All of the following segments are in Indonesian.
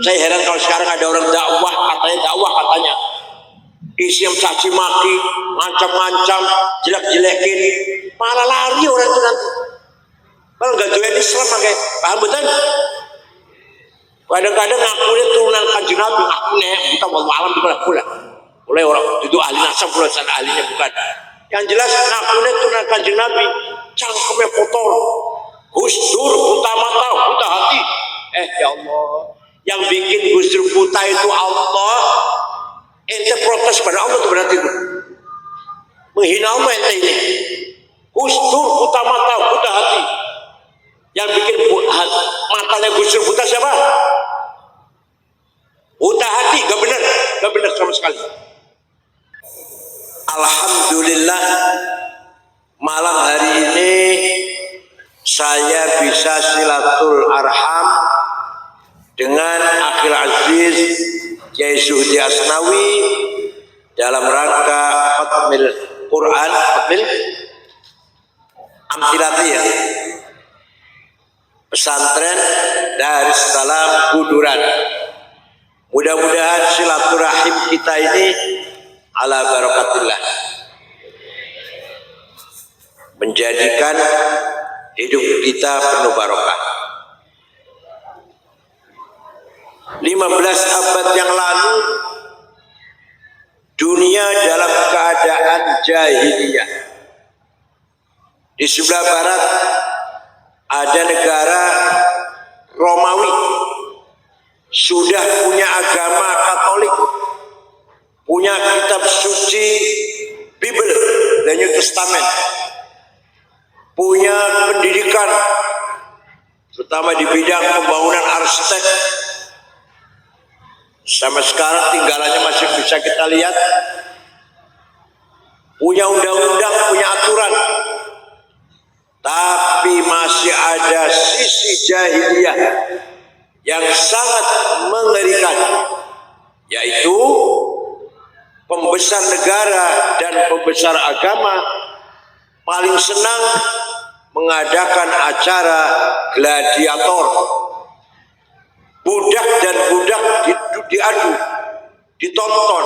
Saya heran kalau sekarang ada orang dakwah katanya isi yang caci maki, macam-macam, jelek-jelekin, malah lari orang itu nanti. Kalau nggak doyan Islam pakai paham betul? Kadang-kadang ngakunya turunan Kanjeng Nabi, ngakunya kita malam pula. Oleh orang itu ahli nasab pula, sana ahlinya bukan. Yang jelas ngakunya turunan Kanjeng Nabi, cangkemnya kotor, gusdur, buta mata, buta hati. Ya Allah, yang bikin gusdur buta itu Allah. Ente protes pada Allah itu berarti itu menghina Allah ente ini. Gusdur buta mata, buta hati. Yang bikin matanya gusdur buta siapa? Buta hati, gak benar sama sekali. Alhamdulillah malam hari ini saya bisa silatul arham dengan Akhil Aziz Kiai Zuhdi Asnawi dalam rangka Khatmil Quran, Khatmil Amtilati ya, pesantren Darussalam Buduran. Mudah-mudahan silaturahim kita ini ala barakatillah, menjadikan hidup kita penuh barokah. 15 abad yang lalu dunia dalam keadaan jahiliyah. Di sebelah barat ada negara Romawi, sudah punya agama Katolik, punya kitab suci Bible dan New Testament, punya pendidikan terutama di bidang pembangunan arsitek. Sampai sekarang tinggalannya masih bisa kita lihat. Punya undang-undang, punya aturan. Tapi masih ada sisi jahiliyah yang sangat mengerikan, yaitu pembesar negara dan pembesar agama paling senang mengadakan acara gladiator. Budak dan budak diadu, ditonton.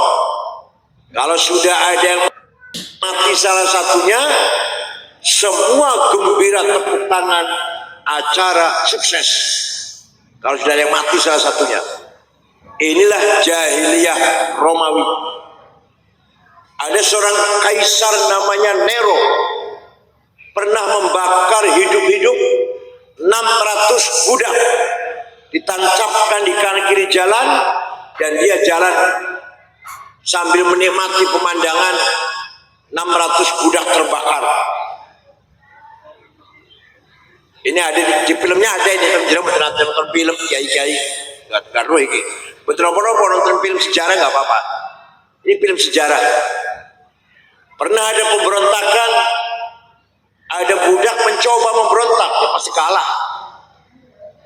Kalau sudah ada yang mati salah satunya, semua gembira tepuk tangan, acara sukses. Kalau sudah ada yang mati salah satunya. Inilah jahiliyah Romawi. Ada seorang kaisar namanya Nero, pernah membakar hidup-hidup 600 budak, ditancapkan di kanan kiri jalan, dan dia jalan sambil menikmati pemandangan 600 budak terbakar. Ini ada di filmnya, ada ini nonton film kiai-kiai gak roh ini. Betul apa nonton film sejarah nggak apa-apa. Ini film sejarah. Pernah ada pemberontakan, ada budak mencoba memberontak, ya pasti kalah.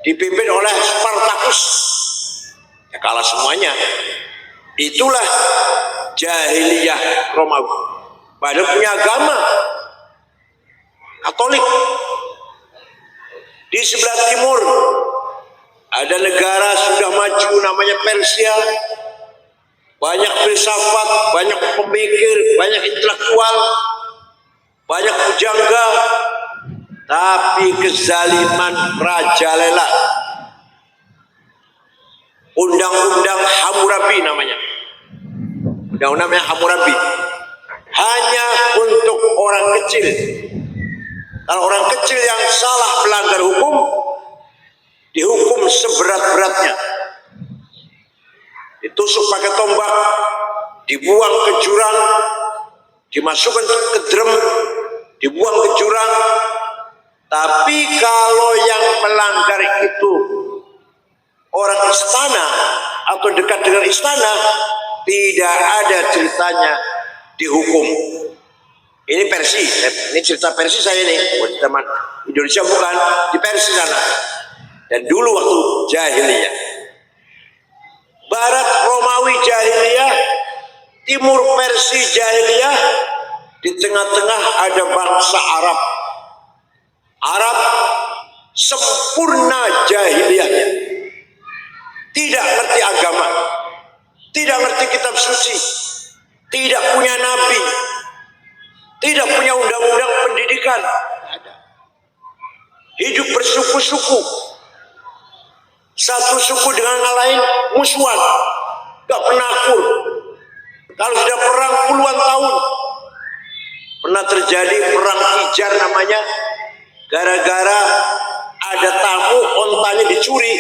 Dipimpin oleh Spartacus, ya kalah semuanya. Itulah jahiliyah Romawi. Padahal punya agama Katolik. Di sebelah timur ada negara sudah maju namanya Persia. Banyak filsafat, banyak pemikir, banyak intelektual, banyak pujangga. Tapi kezaliman merajalela. Undang-undang Hammurabi namanya. Undang-undangnya Hammurabi. Hanya untuk orang kecil. Kalau orang kecil yang salah melanggar hukum, dihukum seberat-beratnya. Ditusuk pakai tombak, dibuang ke jurang, dimasukkan ke drum, dibuang ke jurang. Tapi kalau yang melanggar itu orang istana atau dekat dengan istana, tidak ada ceritanya dihukum. Ini Persia, ini cerita Persia saya nih, buat teman Indonesia bukan, di Persia sana. Dan dulu waktu jahiliyah, Barat Romawi jahiliyah, Timur Persia jahiliyah, di tengah-tengah ada bangsa Arab. Arab sempurna jahiliyahnya. tidak ngerti agama, tidak ngerti kitab suci, tidak punya nabi, tidak punya undang-undang pendidikan, hidup bersuku-suku, satu suku dengan yang lain musuhan, gak pernah akur. Kalau sudah perang puluhan tahun, pernah terjadi perang Hijar namanya, gara-gara ada tamu ontanya dicuri.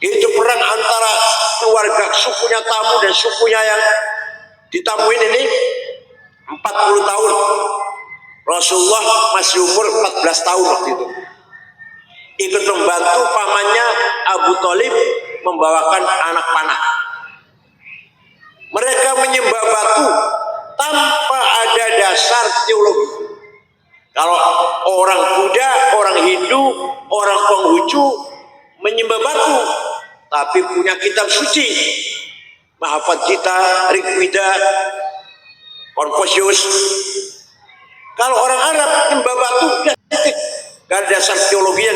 Itu perang antara keluarga sukunya tamu dan sukunya yang ditamuin ini 40 tahun. Rasulullah masih umur 14 tahun waktu itu. Ikut membantu pamannya Abu Thalib membawakan anak panah. Mereka menyembah batu tanpa ada dasar teologi. Kalau orang Buddha, orang Hindu, orang Konghucu menyembah batu, tapi punya kitab suci, Bhagavad Gita, Rigveda, Confucius. Kalau orang Arab menyembah batu, gak ada dasar teologinya,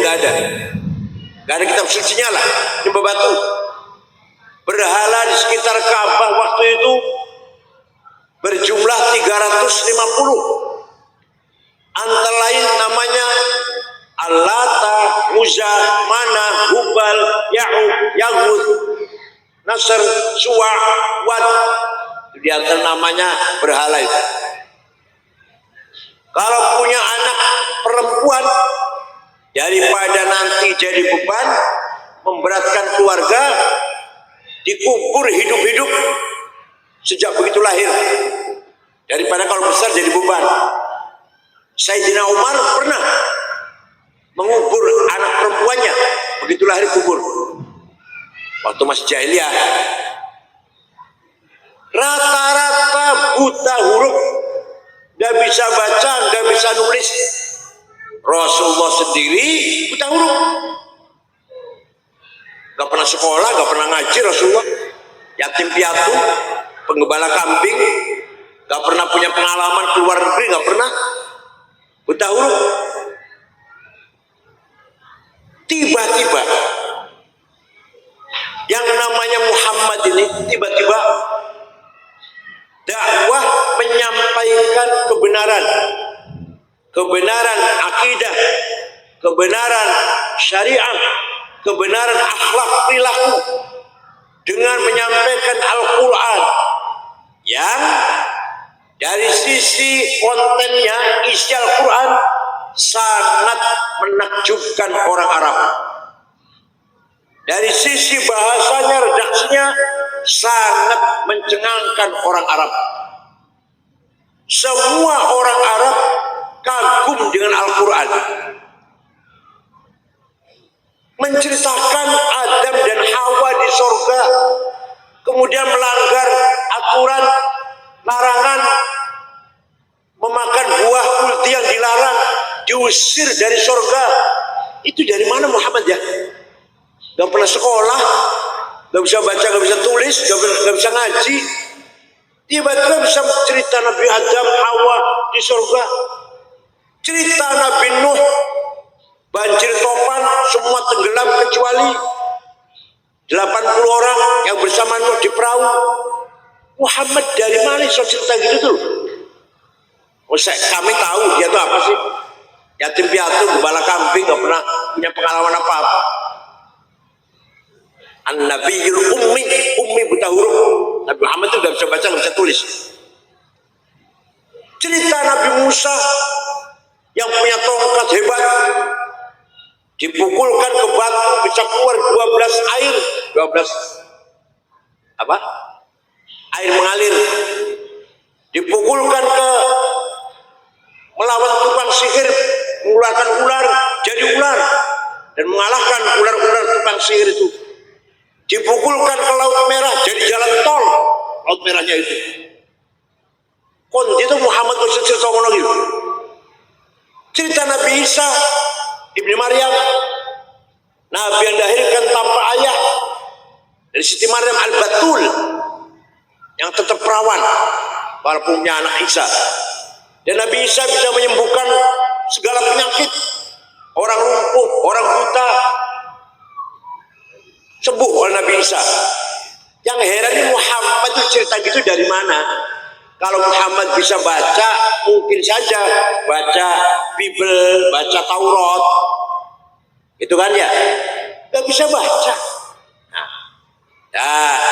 gak ada kitab sucinya lah, menyembah batu. Berhala di sekitar Ka'bah waktu itu berjumlah 350. Antara lain namanya Al-Lata, Uzza, Mana, Hubal, Ya'uq, Yaghut, Nasr, Suwa', Wad. Di antara namanya berhala itu. Kalau punya anak perempuan, daripada nanti jadi beban, memberatkan keluarga, dikubur hidup-hidup sejak begitu lahir. Daripada kalau besar jadi beban. Sayyidina Umar pernah mengubur anak perempuannya, begitu lahir kubur. Waktu masih jahiliyah. Rata-rata buta huruf, gak bisa baca, gak bisa nulis. Rasulullah sendiri buta huruf, gak pernah sekolah, gak pernah ngaji. Rasulullah yatim piatu, penggembala kambing, gak pernah punya pengalaman keluar negeri, gak pernah. Buta huruf. Tiba-tiba yang namanya Muhammad ini tiba-tiba dakwah menyampaikan kebenaran akidah, kebenaran syariat, kebenaran akhlak perilaku dengan menyampaikan Al-Quran yang dari sisi kontennya, isi Al-Quran sangat menakjubkan orang Arab. Dari sisi bahasanya, redaksinya sangat mencengangkan orang Arab. Semua orang Arab kagum dengan Al-Quran. Menceritakan Adam dan Hawa di surga, kemudian melanggar aturan larangan memakan buah kulti yang dilarang, diusir dari surga. Itu dari mana Muhammad ya? Gak pernah sekolah, gak bisa baca, gak bisa tulis, gak bisa ngaji. Tiba-tiba bisa cerita Nabi Adam, Hawa di surga. Cerita Nabi Nuh, banjir topan, semua tenggelam kecuali 80 orang yang bersama Nuh di perahu. Muhammad dari mana bisa cerita gitu tuh? Kami tahu dia tuh apa sih? Yatim piatu, gembala kambing, gak pernah punya pengalaman apa-apa. An-Nabiyul Ummi buta huruf. Nabi Muhammad itu gak bisa baca, gak bisa tulis. Cerita Nabi Musa yang punya tongkat hebat, dipukulkan ke batu bisa keluar 12 air, 12 apa? Air mengalir. Dipukulkan ke melawan tukang sihir, mengeluarkan ular jadi ular dan mengalahkan ular-ular tukang sihir itu. Dipukulkan ke Laut Merah jadi jalan tol, Laut Merahnya itu. Kon itu Muhammad cerita lagi. Cerita Nabi Isa Ibnu Maryam, Nabi yang dilahirkan tanpa ayah dari Siti Maryam Al-Batul yang tetap perawan walaupun punya anak Isa. Dan Nabi Isa bisa menyembuhkan segala penyakit, orang lumpuh, orang buta, sembuh oleh Nabi Isa. Yang heran ini Muhammad itu cerita gitu dari mana? Kalau Muhammad bisa baca, mungkin saja baca Bible, baca Taurat, itu kan ya? Gak bisa baca. Nah,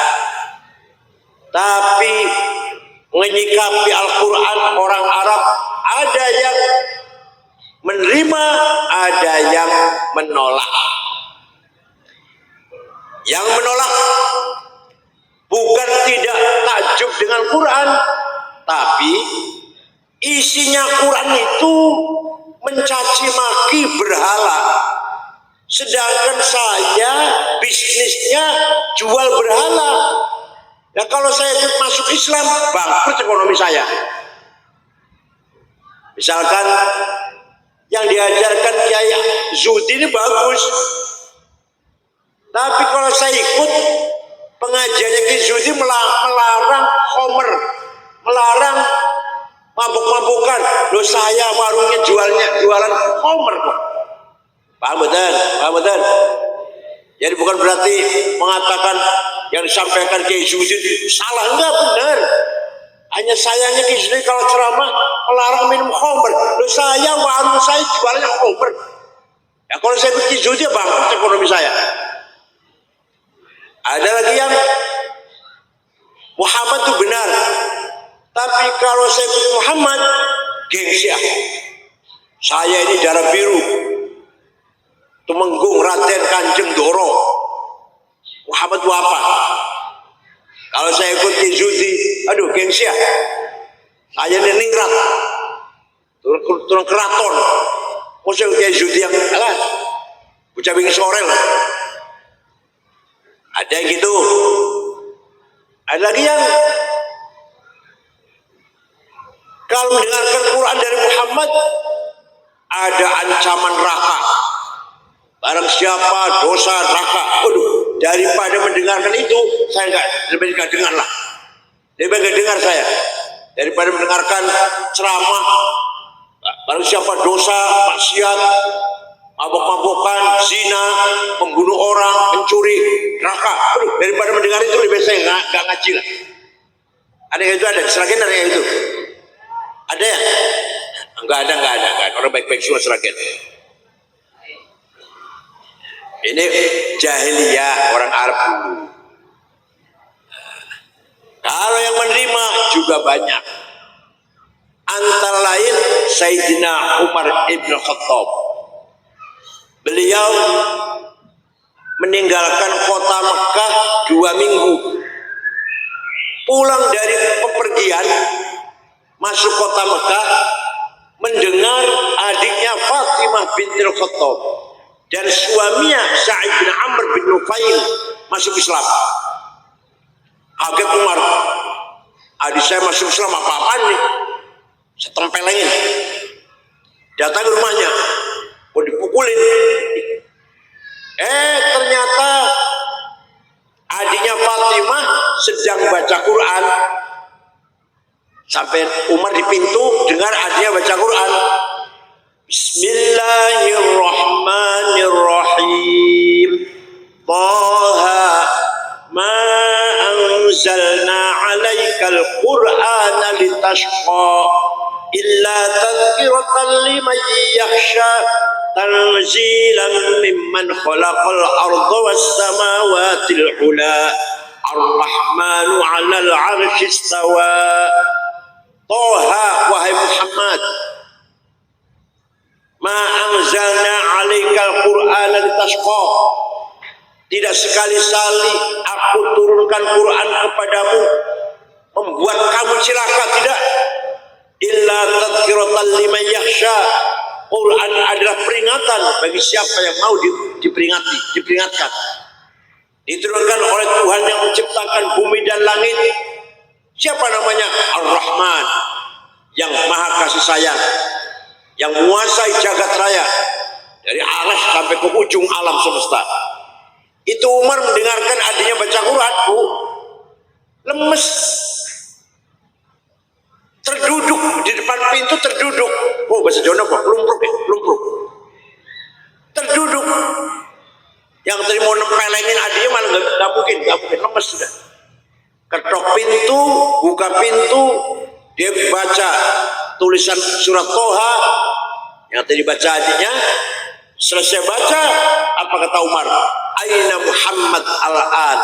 tapi menyikapi Al-Quran orang Arab ada yang menerima, ada yang menolak. Yang menolak bukan tidak takjub dengan Quran, tapi isinya Quran itu mencaci maki berhala. Sedangkan saya bisnisnya jual berhala. Ya kalau saya masuk Islam, bangkrut ekonomi saya. Misalkan yang diajarkan Kiai Zuhdi ini bagus, tapi kalau saya ikut pengajiannya Kiai Zuhdi melarang khomer, melarang mabuk-mabukan. Loh saya warungnya jualan khomer kok. Paham betul? Paham betul? Jadi bukan berarti mengatakan yang disampaikan Kiai Zuhdi salah, enggak, benar. Hanya sayangnya Kiai Zuhdi kalau ceramah melarang minum khomer. Loh saya warung saya jualnya khomer. Ya kalau saya ikut Kiai Zuhdi bangkrut ekonomi saya. Ada lagi yang Muhammad itu benar, tapi kalau saya ikut Muhammad gengsi. Saya ini darah biru, Tumenggung Raden Kanjeng Doro. Muhammad itu apa? Kalau saya ikut Kiai Zuhdi, aduh gengsi ya. Saya ini ningrat, turun keraton. Mau saya ikut Kiai Zuhdi yang alah, bocah bingis sorel. Ada yang gitu. Ada lagi yang kalau mendengarkan Quran dari Muhammad ada ancaman neraka. Barang siapa dosa neraka. Waduh, daripada mendengarkan itu saya lebih nggak dengar lah. Lebih nggak dengar saya daripada mendengarkan ceramah. Barang siapa dosa, maksiat, mabok-mabokan, zina, membunuh orang, mencuri, neraka. Aduh, daripada mendengar itu lebih saya nggak ngaji lah. Ada yang itu ada, Seragen ada yang itu. Ada ya? Nggak ada. Orang baik-baik semua Seragen. Ini jahiliyah orang Arab dulu. Kalau yang menerima juga banyak. Antara lain Sayyidina Umar ibn Khattab. Beliau meninggalkan kota Mekah 2 minggu. Pulang dari pepergian, masuk kota Mekah, mendengar adiknya Fatimah bintil Khattab dan suaminya Sa'id bin Amr bin Nufail masuk Islam. Kaget Umar, adik saya masuk Islam, apa-apaan nih? Saya tempelengin. Datang ke rumahnya, mau dipukulin. Ternyata adiknya Fatimah sedang baca Quran. Sampai Umar di pintu dengar adiknya baca Quran. Bismillahirrahmanirrahim. Taha ma anzalna 'alaikal Qur'ana litashqa illa tadhkiratan liman yakhsha tanzilan mimman khalaqal arda was samawatil ula ar-rahmanu 'alal 'arsy istawa. Toha, wahai Muhammad, ma anzalna 'alaikal Qur'ana litashqa, tidak sekali-kali aku turunkan Quran kepadamu membuat kamu celaka, tidak. Illa tadhkiratan liman yakhsha, Quran adalah peringatan bagi siapa yang mau diperingatkan. Diturunkan oleh Tuhan yang menciptakan bumi dan langit. Siapa namanya? Ar-Rahman, yang maha kasih sayang, yang menguasai jagat raya dari aras sampai ke ujung alam semesta. Itu Umar mendengarkan adiknya baca Quran, lemes, terduduk di depan pintu, terduduk. Bahasa Jawa apa? Lumpruk. Terduduk. Yang tadi mau nempelengin adiknya malah nggak mungkin, lemes sudah. Ketok pintu, buka pintu, dia baca tulisan surat Toha yang tadi baca adiknya. Selesai baca, apa kata Umar? Aina Muhammad al-an?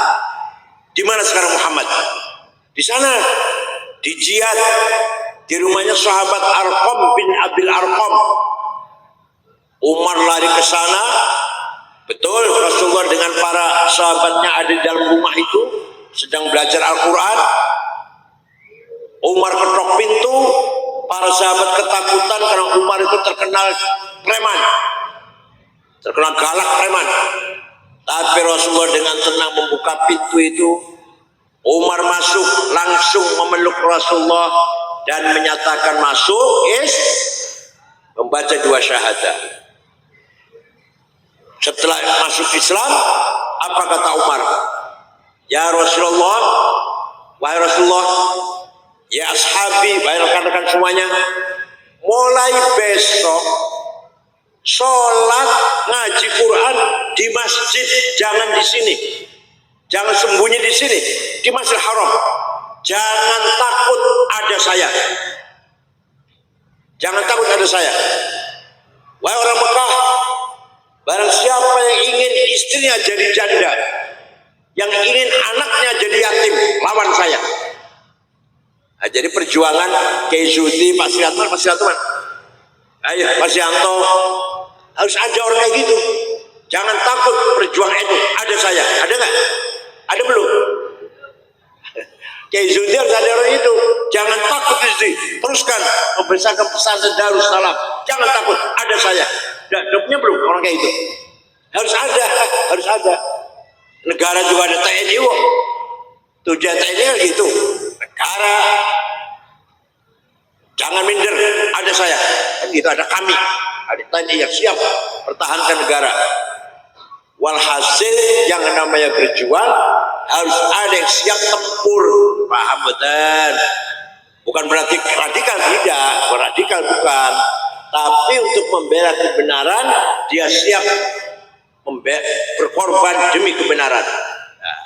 Di mana sekarang Muhammad? Di sana, di jihad, di rumahnya sahabat Arqam bin Abil Arqam. Umar lari ke sana. Betul, Rasulullah dengan para sahabatnya ada di dalam rumah itu, sedang belajar Al-Quran. Umar ketok pintu, para sahabat ketakutan karena Umar itu terkenal preman, terkenal galak preman. Tapi Rasulullah dengan tenang membuka pintu itu. Umar masuk, langsung memeluk Rasulullah dan menyatakan masuk, membaca 2 syahadah. Setelah masuk Islam, apa kata Umar? Ya Rasulullah, wahai Rasulullah, ya ashabi, wahai rekan-rekan semuanya, mulai besok sholat ngaji Quran di masjid, jangan di sini, jangan sembunyi di sini, di Masjidil Haram. Jangan takut ada saya, jangan takut ada saya. Wahai orang Mekah, barang siapa yang ingin istrinya jadi janda, yang ingin anaknya jadi yatim, lawan saya. Nah, jadi perjuangan Kiai Zuhdi, Pak Sriatman, ayo Pak Sianto, harus ada orang kayak gitu. Jangan takut berjuang itu, ada saya. Ada nggak? Ada belum? Kiai Zuhdi harus ada orang itu. Jangan takut Zuhdi, teruskan membesarkan pesantren Darussalam. Jangan takut, ada saya. Hidupnya belum orang kayak itu. Harus ada, harus ada. Negara juga ada TNI kok. Tujuan TNI kan gitu. Negara, jangan minder, ada saya. Kan gitu, ada kami. Ada TNI yang siap pertahankan negara. Walhasil yang namanya berjuang harus ada yang siap tempur. Paham betul? Bukan berarti radikal, tidak. Radikal bukan. Tapi untuk membela kebenaran, dia siap berkorban demi kebenaran. Nah,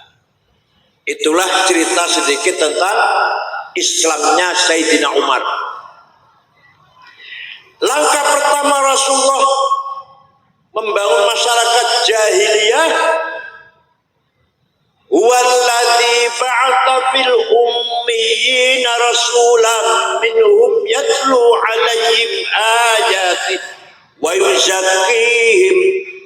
itulah cerita sedikit tentang Islamnya Sayyidina Umar. Langkah pertama Rasulullah membangun masyarakat jahiliyah, huwallazi ba'atha fil ummiyina rasulan minhum yatlu 'alaihim ayati wa yuzakkihim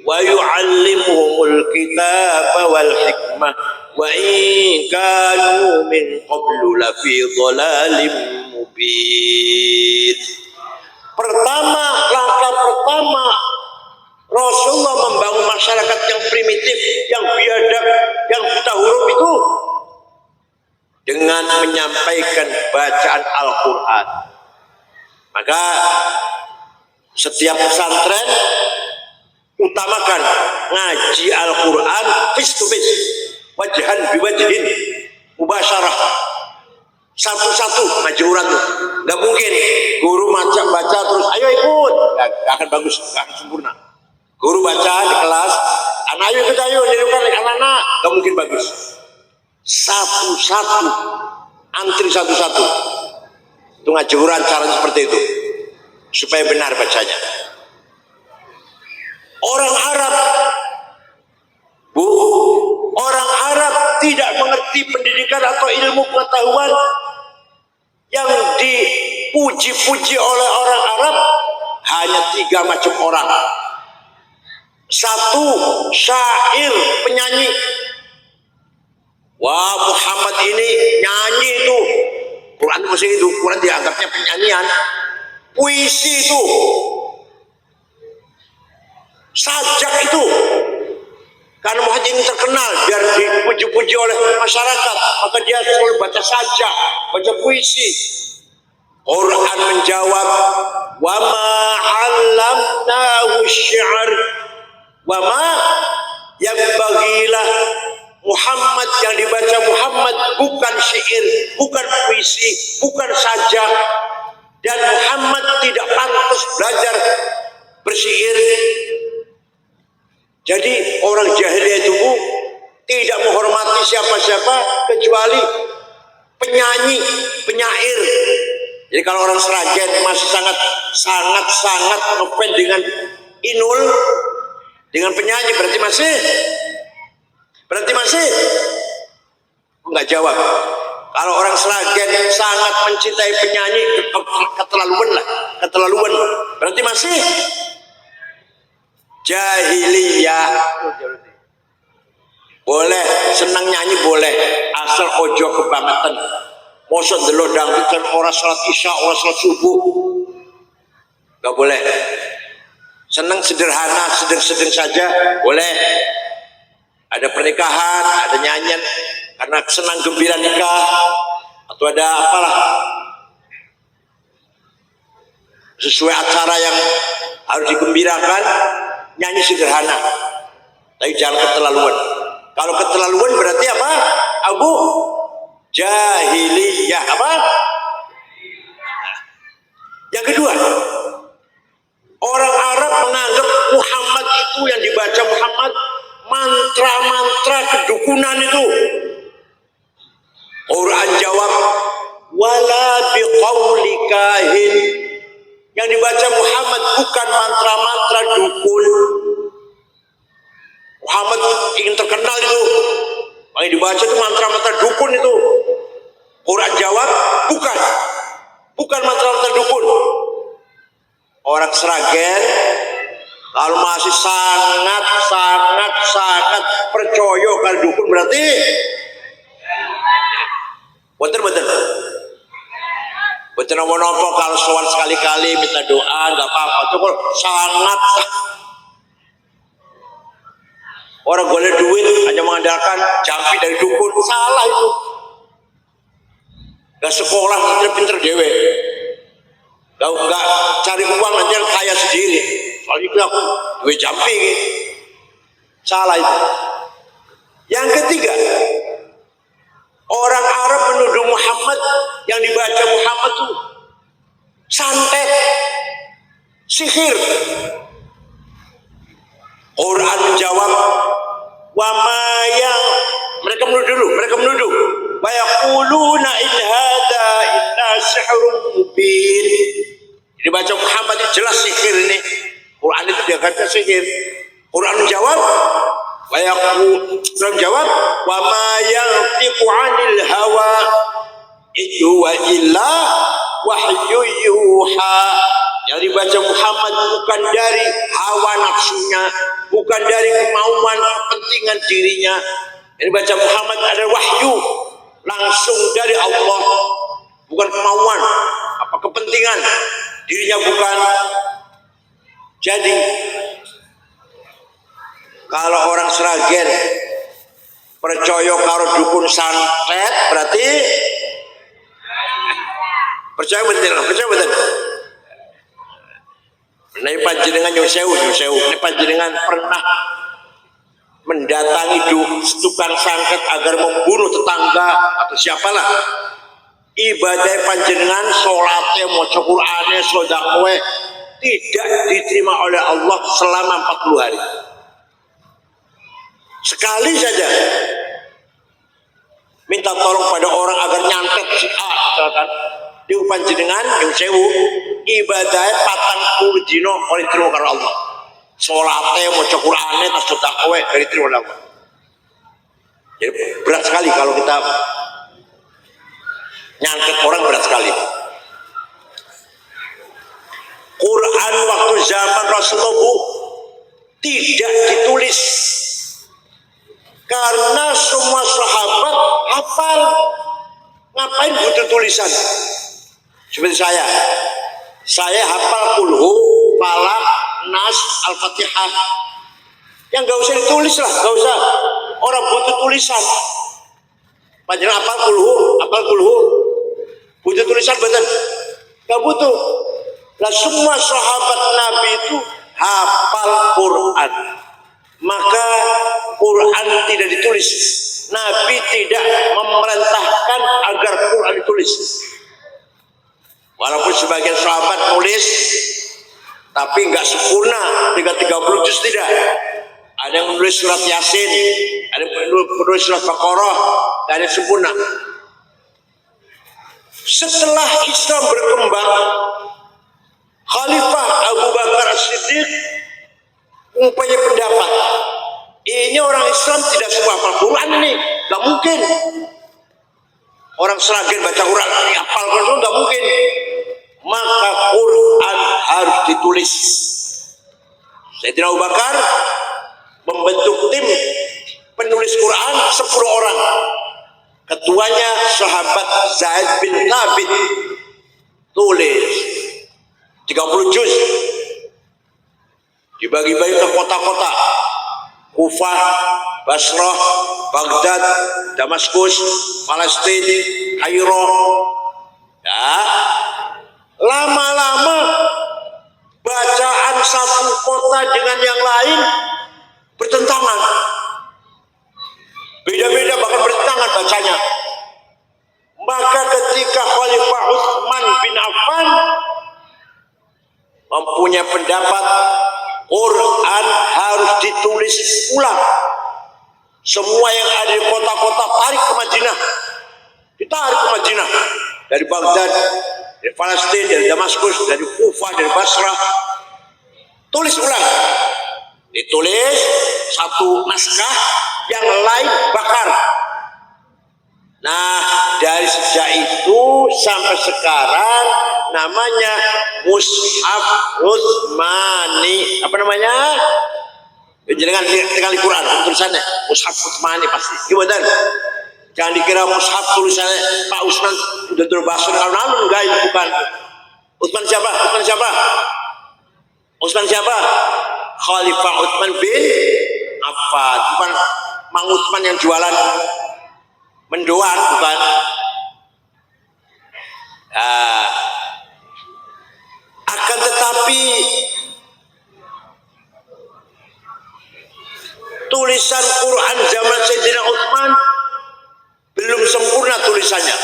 wa yu'allimuhumul kitaba wal hikmah wa in kanu min qablu lafi dhalalim mubin. Langkah pertama Rasulullah membangun masyarakat yang primitif, yang biadab, yang buta huruf itu dengan menyampaikan bacaan Al-Quran. Maka setiap pesantren utamakan ngaji Al-Quran face to face, wajahan biwajhin, mubasyarah, satu-satu ngaji Quran tuh. Nggak mungkin guru baca terus ayo ikut, nggak akan bagus, nggak akan sempurna. Guru baca di kelas, anak ayo ikut, ayo nirukan anak-anak, nggak mungkin bagus. Satu-satu, antri satu-satu. Itu ngaji Quran caranya seperti itu, supaya benar bacanya. Orang Arab, orang Arab tidak mengerti pendidikan atau ilmu pengetahuan yang dipuji-puji oleh orang Arab hanya 3 macam orang. 1, syair, penyanyi. Wah, Muhammad ini nyanyi itu. Quran masih itu, Quran dianggapnya penyanyian. Puisi itu, sajak itu. Karena Muhammad ini terkenal biar dipuji-puji oleh masyarakat, maka dia selalu baca sajak, baca puisi. Quran menjawab, wa ma 'allamnahu syi'r wa ma yanbaghilah. Muhammad, yang dibaca Muhammad bukan syair, bukan puisi, bukan sajak, dan Muhammad tidak pantas belajar bersyair. Jadi orang jahiliyah itu Bu, tidak menghormati siapa-siapa kecuali penyanyi, penyair. Jadi kalau orang Sragen masih sangat ngefans dengan Inul, dengan penyanyi, berarti masih enggak jawab. Kalau orang Sragen sangat mencintai penyanyi, keterlaluan, berarti masih jahiliyah. Boleh senang nyanyi boleh, asal ojo kebangetan. Mosok delok dangdutan ora salat isya, ora salat subuh. Enggak boleh. Senang sederhana, sedang-sedang saja boleh. Ada pernikahan, ada nyanyian karena senang gembira nikah, atau ada apalah sesuai acara yang harus digembirakan, nyanyi sederhana, tapi jangan keterlaluan. Kalau keterlaluan berarti apa? Abu jahiliyah. Apa? Yang kedua, orang Arab menganggap Muhammad itu yang dibaca Muhammad mantra-mantra kedukunan itu. Quran jawab wala biqauli kahin. Yang dibaca Muhammad bukan mantra-mantra dukun. Muhammad ingin terkenal itu, yang dibaca itu mantra-mantra dukun itu. Quran jawab bukan mantra-mantra dukun. Orang Sragen kalau masih sangat percaya kalau dukun berarti betul nopo kalau soal sekali-kali minta doa nggak apa-apa itu kok sangat. Orang boleh duit hanya mengandalkan jampi dari dukun, salah itu. Gak sekolah pinter dewe, gak cari uang nanti kaya sendiri. Soal itu aku duit jampi gitu. Salah itu. Yang ketiga, orang Arab menuduh Muhammad yang dibaca Muhammad itu santet, sihir. Quran menjawab wa ma yang mereka menuduh wa yaquluna in hadza illa sihrun mubin. Dibaca Muhammad itu jelas sihir ini. Quran itu dia kata sihir. Quran menjawab wa ma yantiqu 'anil hawa itu wa illa wahyu yuha. Yang dibaca Muhammad bukan dari hawa nafsunya, bukan dari kemauan kepentingan dirinya. Yang dibaca Muhammad adalah wahyu langsung dari Allah, bukan kemauan apa kepentingan dirinya, bukan. Jadi kalau orang Sragen percaya karo dukun santet berarti percaya betul. Nah, panjenengan nyuwun sewu. Ini panjenengan pernah mendatangi tukang santet agar membunuh tetangga atau siapalah. Ibadah panjenengan, sholatnya, maca Qur'ane, sedekahnya tidak diterima oleh Allah selama 40 hari. Sekali saja minta tolong pada orang agar nyantet si A, misalkan. Di panjenengan yang sewu ibadahnya 40 dino oleh terima karo Allah. Salatnya maca Qur'ane tas sedekahnya dari terima oleh Allah. Jadi berat sekali kalau kita nyantet orang, berat sekali. Quran waktu zaman Rasulullah tidak ditulis karena semua sahabat hafal. Ngapain butuh tulisan? Seperti saya hafal kulhu, falak, nas, al-fatihah. Yang gak usah ditulis lah, gak usah. Orang butuh tulisan. Panjenengan hafal kulhu, butuh tulisan betul? Gak butuh. Lah semua sahabat Nabi itu hafal Quran. Maka Quran tidak ditulis. Nabi tidak memerintahkan agar Quran ditulis. Walaupun sebagian sahabat nulis, tapi nggak sempurna, 30 juz tidak. ada yang menulis surat Yasin, ada yang menulis surat Baqarah, dan yang sempurna. Setelah Islam berkembang, Khalifah Abu Bakar As-Siddiq mempunyai pendapat, ini orang Islam tidak semua hafal Quran ini, nggak mungkin. Orang Seragen baca Quran, hafal Quran nggak mungkin. Maka Quran harus ditulis. Sayyidina Abu Bakar membentuk tim penulis Quran 10 orang. Ketuanya sahabat Zaid bin Thabit. Tulis 30 juz. Dibagi-bagi ke kota-kota. Kufah, Basrah, Baghdad, Damaskus, Palestina, Kairo. Ya. Lama-lama bacaan satu kota dengan yang lain bertentangan. Beda-beda, bahkan bertentangan bacanya. Maka ketika Khalifah Utsman bin Affan mempunyai pendapat Quran harus ditulis ulang. Semua yang ada di kota-kota tarik ke Madinah. Ditarik ke Madinah. Dari Baghdad, dari Palestina, dari Damaskus, dari Kufah, dari Basrah. Tulis ulang. Ditulis satu naskah, yang lain bakar. Nah, dari sejak itu sampai sekarang namanya Mushaf Utsmani. Apa namanya? Jangan tinggal di Quran tulisannya Mushaf Utsmani pasti. Gimana? Jangan dikira Mushaf tulisannya Pak Utsman udah terbahas tahun-tahun, enggak, itu bukan. Utsman siapa? Utsman siapa? Utsman siapa? Khalifah Utsman bin Affan. Bukan Mang Utsman yang jualan mendoan, bukan. Nah, akan tetapi tulisan Quran zaman Sayyidina Utsman belum sempurna tulisannya.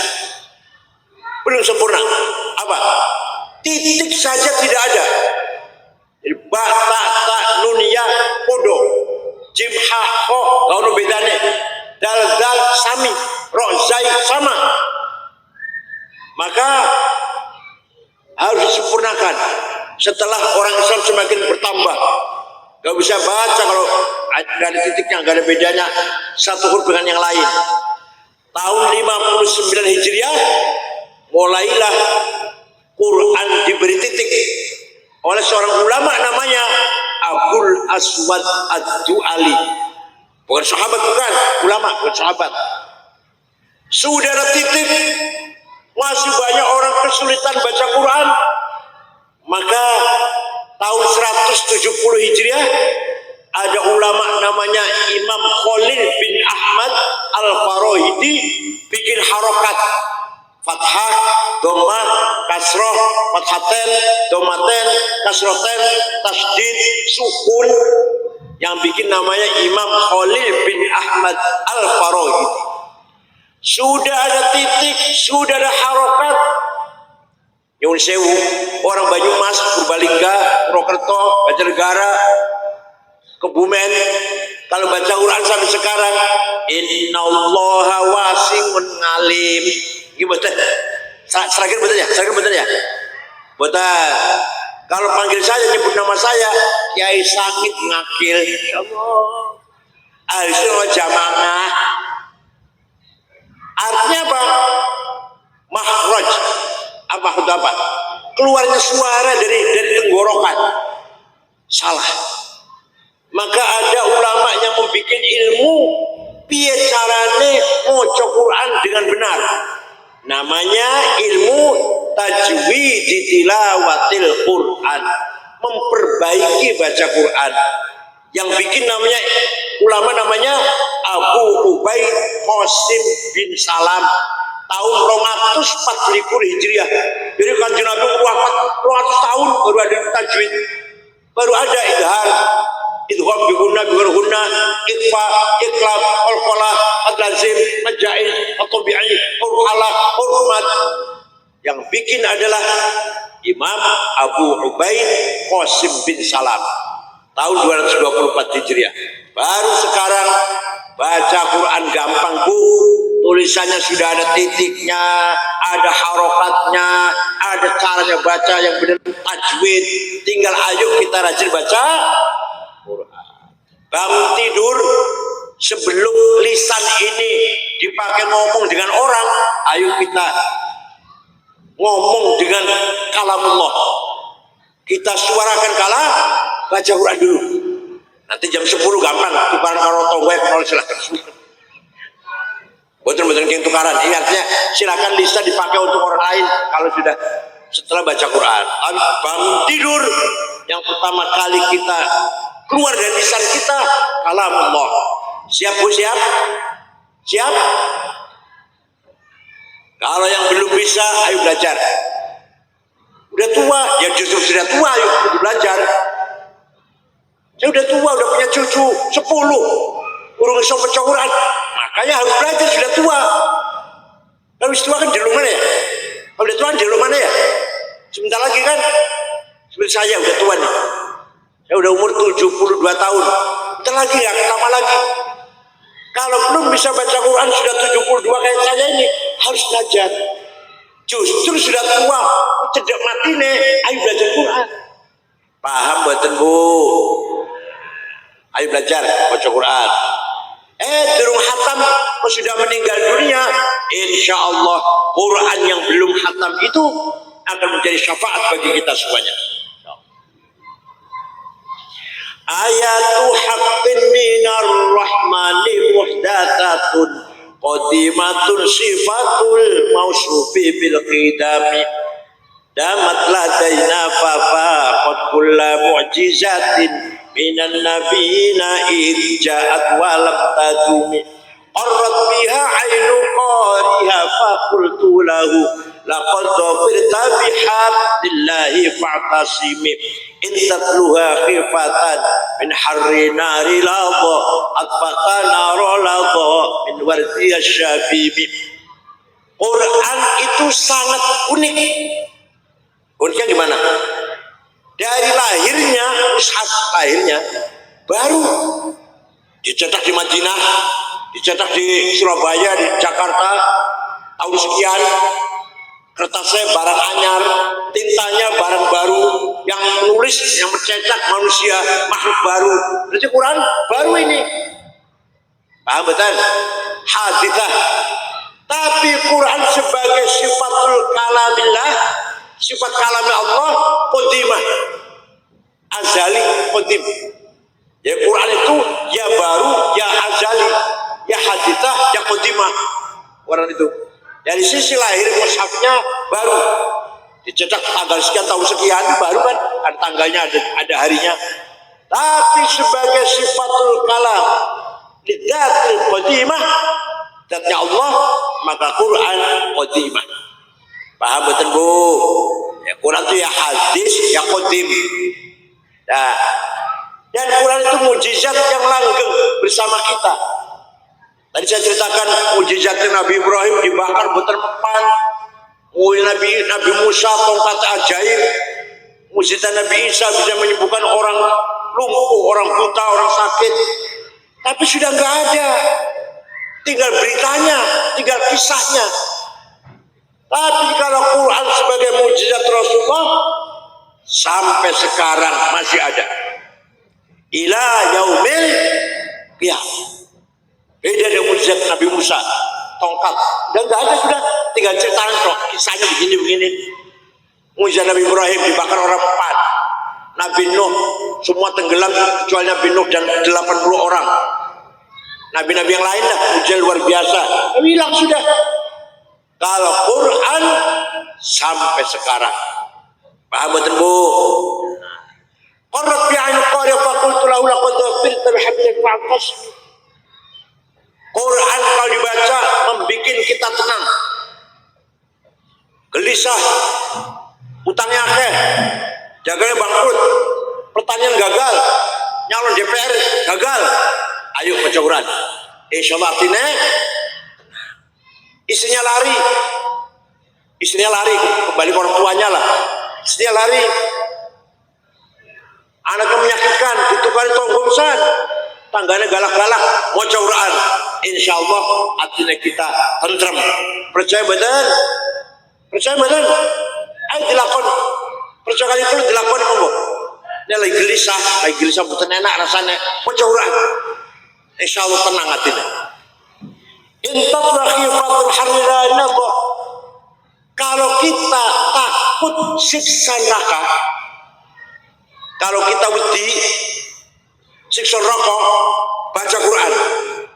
Belum sempurna. Apa? Titik saja tidak ada. Ba, ta, ta, nun, ya, podo. Jim, ha, ho, gak ada bedanya. Dal, dal, sami. Ro, zai, sama. Maka harus disempurnakan. Setelah orang Islam semakin bertambah, gak bisa baca kalau gak ada titiknya, gak ada bedanya satu huruf dengan yang lain. Tahun 59 Hijriah mulailah Quran diberi titik oleh seorang ulama namanya Abul Aswad Ad-Du'ali. Bukan sahabat, bukan ulama, bukan sahabat. Sudah ada titik, masih banyak orang kesulitan baca Quran. Maka tahun 170 Hijriah ada ulama namanya Imam Khalil bin Ahmad Al-Farahidi bikin harokat fathah, dhammah, kasroh, fathaten, dhammaten, kasroten, tasdid, sukun, yang bikin namanya Imam Khalil bin Ahmad Al-Farahidi. Sudah ada titik, sudah ada harokat. Nyuwun sewu, orang Banyumas, Purbalingga, Purwokerto, Banjarnegara, Kebumen, kalau baca Quran sampai sekarang, innallaha wasi'un alim. Gimana? Seragen betul ya? Seragen betul ya? Betul. Kalau panggil saya, nyebut nama saya, Kiai Sakit Ngakil. Insyaallah. Al-Sunnah Jamaah. Artinya apa? Mahraj. Apa? Keluarnya suara dari tenggorokan. Salah. Maka ada ulama yang membuat ilmu piye carane maca Quran dengan benar. Namanya ilmu tajwid tilawatil Quran, memperbaiki baca Quran. Yang bikin namanya ulama namanya Abu Ubaid Qasim bin Salam tahun 240 Hijriah. Jadi Kanjeng Nabi wafat 200 tahun baru ada tajwid, baru ada idgham bi gunna bi gunna, ikfa, iklab, qalqala, ad-lazim, majaiz, at-tabi'i, huruf-ala, huruf-mad. Yang bikin adalah Imam Abu Ubaid Qasim bin Salam tahun 224 Hijriah. Baru sekarang baca Quran gampang Bu, tulisannya sudah ada titiknya, ada harokatnya, ada caranya baca yang benar tajwid. Tinggal ayo kita rajin baca Quran. Bangun tidur sebelum lisan ini dipakai ngomong dengan orang, ayo kita ngomong dengan kalamullah. Kita suarakan kalam, baca Quran dulu. Nanti jam 10 gampang tukaran karo tongwe kalau silakan. Betul-betul yang tukaran. Ini artinya silakan lisan dipakai untuk orang lain kalau sudah setelah baca Quran. Bangun tidur yang pertama kali kita keluar dari lisan kita kalamullah. Siap Bu, siap? Siap? Kalau yang belum bisa, ayo belajar. Udah tua, ya justru sudah tua, ayo belajar. Saya udah tua, udah punya cucu 10, urung iso baca Quran. Makanya harus belajar, sudah tua. Kalau tua kan di rumah mana ya? Kalau udah tua di rumah mana ya? Sebentar lagi kan? Seperti saya udah tua nih. Saya udah umur 72 tahun. Sebentar lagi ya, lama lagi. Kalau belum bisa baca Quran sudah 72 kayak saya ini, harus belajar. Justru sudah tua, cedek mati nih, ayo belajar Quran. Paham betul Bu? Ayo belajar baca Quran. Durung hatam sudah meninggal dunia, insya Allah Quran yang belum hatam itu akan menjadi syafaat bagi kita semuanya. Ayatu haqqin minar rahmani muhdatsatun qadimatun sifatul mausufi bil qidami damat ladaina fafa qad kullu mu'jizatin minan nabiyina ija'at walam tadumi qarrat biha ainu qariha fa qultu lahu laqad dhafirta bihamdillahi fa'tasimi in tatluha khifatan min harri nari ladha atfaqa nara ladha min wardi asyafibi. Quran itu sangat unik. Uniknya gimana? Dari lahirnya, mushaf lahirnya baru dicetak di Madinah, dicetak di Surabaya, di Jakarta tahun sekian. Kertasnya barang anyar, tintanya barang baru, yang menulis, yang mencetak manusia makhluk baru. Berarti Quran baru ini. Paham betul? Hadithah. Tapi Quran sebagai sifatul kalamillah, sifat kalam Allah, qadimah, azali, qadim. Ya Quran itu ya baru, ya azali, ya hadithah, ya qadimah. Quran itu dari sisi lahir mushafnya baru, dicetak tanggal sekian tahun sekian baru kan, ada tanggalnya, ada harinya. Tapi sebagai sifatul kalam, lidzatil qadimah, zatnya Allah, maka Quran qadimah. Paham betul Bu? Ya, Quran itu ya hadis, ya qadim. Nah, dan Quran itu mujizat yang langgeng bersama kita. Tadi saya ceritakan mujizatnya Nabi Ibrahim dibakar berterpan, Nabi Musa tongkat ajaib, mujizat Nabi Isa bisa menyembuhkan orang lumpuh, orang buta, orang sakit. Tapi sudah nggak ada, tinggal beritanya, tinggal kisahnya. Tapi kalau Quran sebagai mujizat Rasulullah sampai sekarang masih ada. Ila yaumil qiyamah. Beda dengan mujizat Nabi Musa, tongkat. Dan nggak ada, sudah tinggal ceritakan kok kisahnya begini-begini. Mujizat Nabi Ibrahim dibakar orang 4. Nabi Nuh semua tenggelam kecuali Nabi Nuh dan 80 orang. Nabi-nabi yang lain lah mujizat luar biasa. Hilang sudah. Kalau Quran sampai sekarang. Paham betul Bu? Qarrat bi'ain qari fa qultu lahu laqad dhafirta bihamdika fa'tasmi. Quran kalau dibaca membuat kita tenang, gelisah, utangnya akeh, jaganya bangkrut, pertanyaan gagal, nyalon DPR gagal, ayo baca Quran. Insyaallah artinya istrinya lari kembali ke orang tuanya lah, istrinya lari, anaknya menyakitkan, ditukar tonggongsan, tangganya galak-galak, mau Quran, insya Allah hatinya kita tentrem. Percaya betul? Percaya betul? Ayo dilakon. Percaya kali itu dilakon monggo. Ini lagi gelisah betul enak rasanya. Mau Quran, insya Allah tenang hatinya. Intat rahifatul harirana. Kalau kita takut siksa neraka, kalau kita wedi siksa neraka, baca Quran,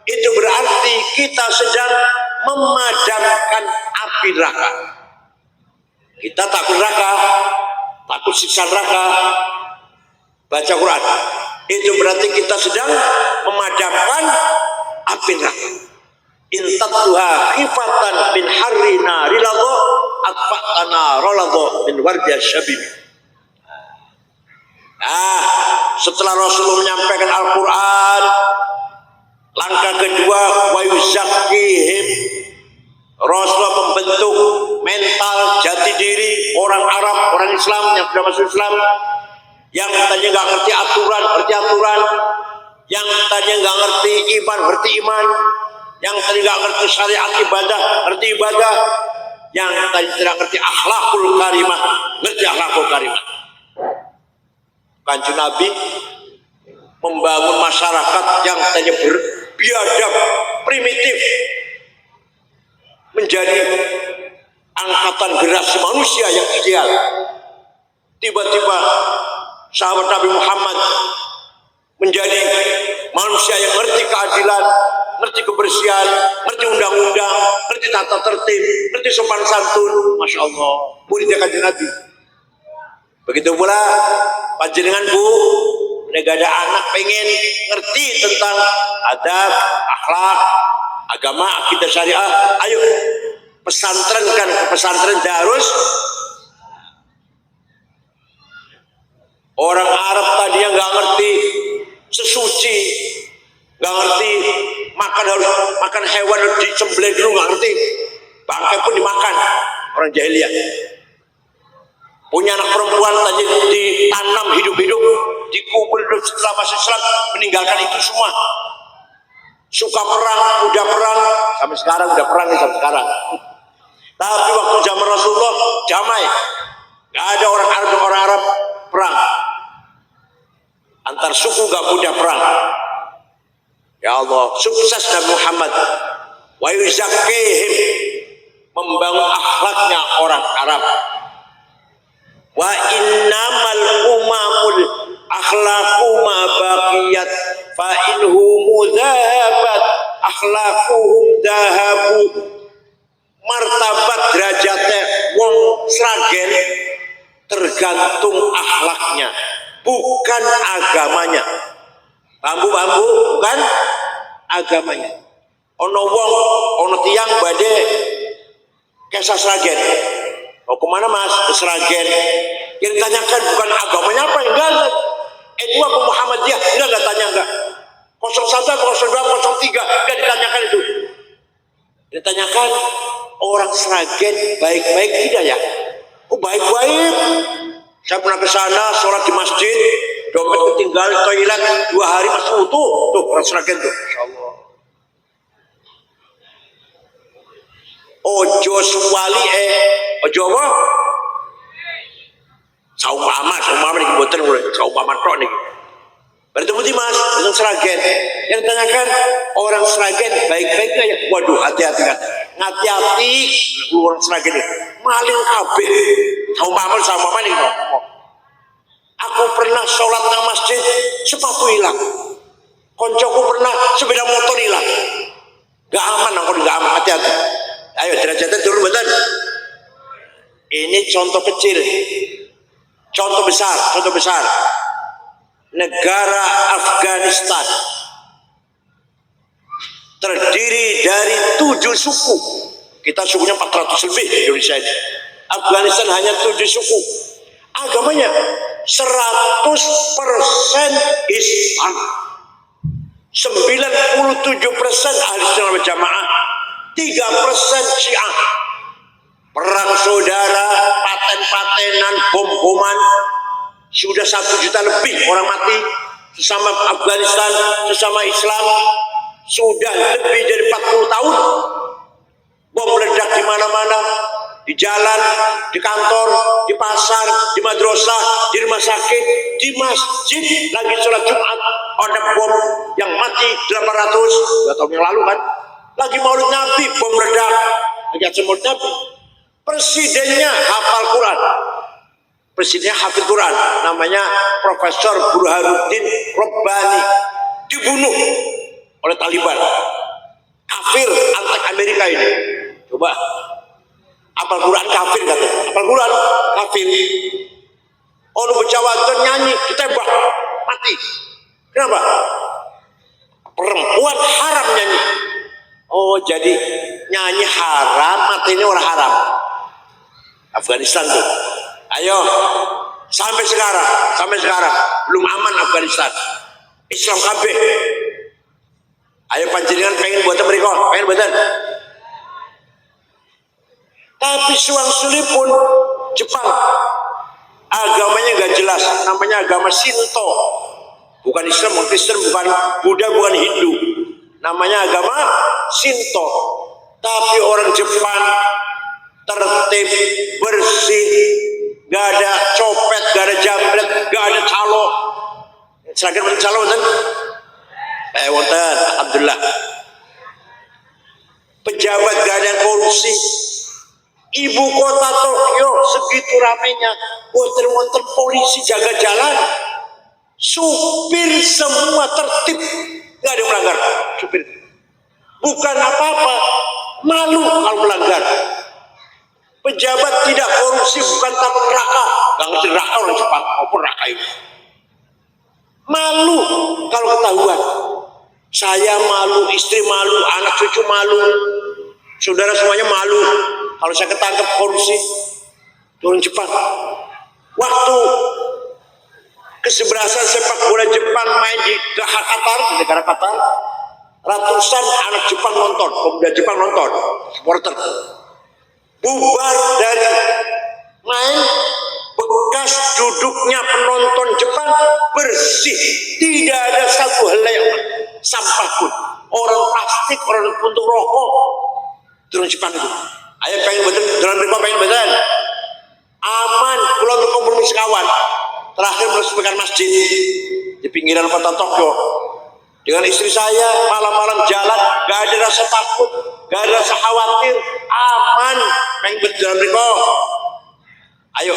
itu berarti kita sedang memadamkan api neraka. Kita takut neraka, takut siksa neraka, baca Quran, itu berarti kita sedang memadamkan api neraka. Intattuha khifatan min harri nari ladha atfa'tana roladha min wardiya syabib. Setelah Rasulullah menyampaikan Al-Quran, langkah kedua wa yuzakkihim, Rasulullah membentuk mental jati diri orang Arab, orang Islam yang sudah masuk Islam, yang tadinya nggak ngerti aturan, yang tadinya nggak ngerti iman, ngerti iman, yang tadi nggak ngerti syariat ibadah, ngerti ibadah, yang tadi tidak ngerti akhlakul karimah, ngerti akhlakul karimah. Kanjeng Nabi membangun masyarakat yang tadinya biadab, primitif, menjadi angkatan generasi manusia yang ideal. Tiba-tiba sahabat Nabi Muhammad menjadi manusia yang ngerti keadilan, ngerti kebersihan, ngerti undang-undang, ngerti tata tertib, ngerti sopan santun. Masya Allah, muridnya Kanjeng Nabi. Begitu pula panjenengan Bu, negara anak pengen ngerti tentang adab, akhlak, agama, akidah syariah, ayo pesantrenkan ke pesantren Darus. Orang Arab tadi yang nggak ngerti sesuci, nggak ngerti makan harus makan hewan harus disembelih dulu, nggak ngerti, bangkai pun dimakan. Orang jahiliyah punya anak perempuan tadi ditanam hidup-hidup, dikubur setelah masuk Islam, meninggalkan itu semua. Suka perang, udah perang, sampai sekarang udah perang nih sampai sekarang. Tapi waktu zaman Rasulullah damai, nggak ada orang Arab dan orang Arab perang. Antar suku nggak mudah perang. Ya Allah, sukses Nabi Muhammad. Wa yuzakkihim, membangun akhlaknya orang Arab. Wa innamal umamul akhlaqu ma baqiyat fa inhum dhahabat akhlaquhum dhahabu. Martabat derajatnya wong sragen tergantung akhlaknya, bukan agamanya. Bambu bukan agamanya. Ono wong, ono tiang badhe kesah sragen. Oh kemana Mas? Ke Sragen. Yang ditanyakan bukan agamanya apa, enggak. NU apa Muhammadiyah? Enggak tanya enggak. 01, 02, 03, enggak ditanyakan itu. Ditanyakan orang Sragen baik-baik tidak ya? Oh baik-baik. Saya pernah ke sana sholat di masjid, dompet ketinggalan di toilet 2 hari masih utuh. Tuh orang Sragen tuh. Insyaallah. Ojo suwali ojo apa? Saumpama niki mboten saumpama tok niki. Berarti putih Mas, orang Sragen. Yang tanyakan orang Sragen baik-baik ya. Waduh, hati-hati kan. Hati-hati orang Sragen ini. Maling kabeh. Saumpama niki. Aku pernah sholat nang masjid, sepatu hilang. Koncoku pernah sepeda motor hilang. Gak aman, aku gak aman, hati-hati. Ayo derajatnya turun betul. Ini contoh kecil, contoh besar. Negara Afghanistan terdiri dari 7 suku. Kita sukunya 400 lebih Indonesia ini. Afghanistan hanya 7 suku. Agamanya 100% Islam. 97% ahli sunnah wal jamaah, 3% Syiah. Perang saudara, paten-patenan, bom-boman, sudah 1 juta lebih orang mati. sesama Afghanistan, sesama Islam, sudah lebih dari 40 tahun. Bom meledak di mana-mana, di jalan, di kantor, di pasar, di madrasah, di rumah sakit, di masjid. Lagi sholat Jumat ada bom yang mati 800 2 tahun yang lalu kan. Lagi Maulid Nabi bom meledak, lagi acara Maulid Nabi. Presidennya hafal Quran, presidennya hafal Quran, namanya Profesor Burhanuddin Rabbani, dibunuh oleh Taliban. Kafir antek Amerika ini. Coba hafal Quran kafir kata, hafal Quran kafir. Oh, lu bercawaton nyanyi ditembak mati. Kenapa? Perempuan haram nyanyi. Oh, jadi nyanyi haram, matinya orang haram. Afghanistan tuh. Ayo, sampai sekarang belum aman Afghanistan. Islam kabeh. Ayo panjenengan pengen buatan mereka, pengen buatan. Tapi suang-suli pun Jepang agamanya nggak jelas, namanya agama Shinto, bukan Islam, bukan Kristen, bukan Buddha, bukan Hindu, namanya agama Shinto. Tapi orang Jepang tertib, bersih, nggak ada copet, nggak ada jambret, nggak ada calo. Seragam calo kan? Wonten, alhamdulillah. Pejabat gak ada korupsi. Ibu kota Tokyo segitu ramenya, wonten polisi jaga jalan, supir semua tertib, gak ada yang melanggar. Supir bukan apa-apa, malu kalau melanggar. Pejabat tidak korupsi, bukan takut neraka, gak ngerti neraka orang Jepang, maupun neraka itu. Malu kalau ketahuan. Saya malu, istri malu, anak cucu malu, saudara semuanya malu kalau saya ketangkep korupsi. Turun Jepang. Waktu kesebelasan sepak bola Jepang main di Qatar, di negara Qatar, ratusan anak Jepang nonton, pemuda Jepang nonton, supporter. Bubar dari main, bekas duduknya penonton Jepang bersih, tidak ada satu helai yang sampah pun, orang plastik, orang puntung rokok. Turun Jepang itu. Ayo pengen betul, jalan mereka pengen betul. Aman, pulang untuk kompromi sekawan. Terakhir meresmikan masjid di pinggiran kota Tokyo. Dengan istri saya malam-malam jalan, gak ada rasa takut, gak ada rasa khawatir, aman, pengen betul jalan mereka. Ayo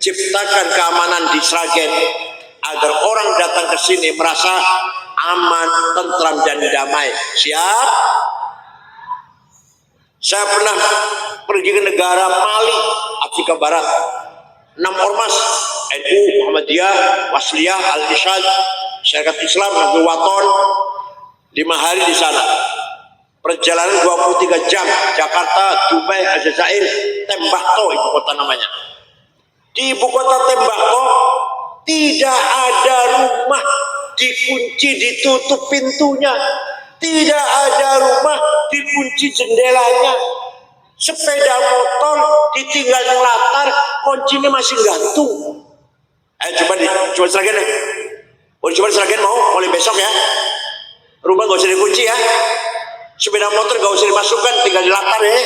ciptakan keamanan di Sragen agar orang datang ke sini merasa aman, tentram dan damai. Siap? Saya pernah pergi ke negara Mali, Afrika Barat. 6 ormas NU, Muhammadiyah, Wasliyah, Al-Isyad, Syarikat Islam, Nahdlatul Wathon, 5 hari di sana. Perjalanan 23 jam, Jakarta, Dubai, Aljazair, Tembakau ibu kota namanya. Di ibu kota Tembakau tidak ada rumah dikunci, ditutup pintunya. Tidak ada rumah dikunci jendelanya. Sepeda motor ditinggal di latar, kuncinya masih gantung. Ayo coba Sragen ya. Coba Sragen mau mulai besok ya. Rumah gak usah dikunci ya. Sepeda motor gak usah dimasukkan, tinggal di latar ya.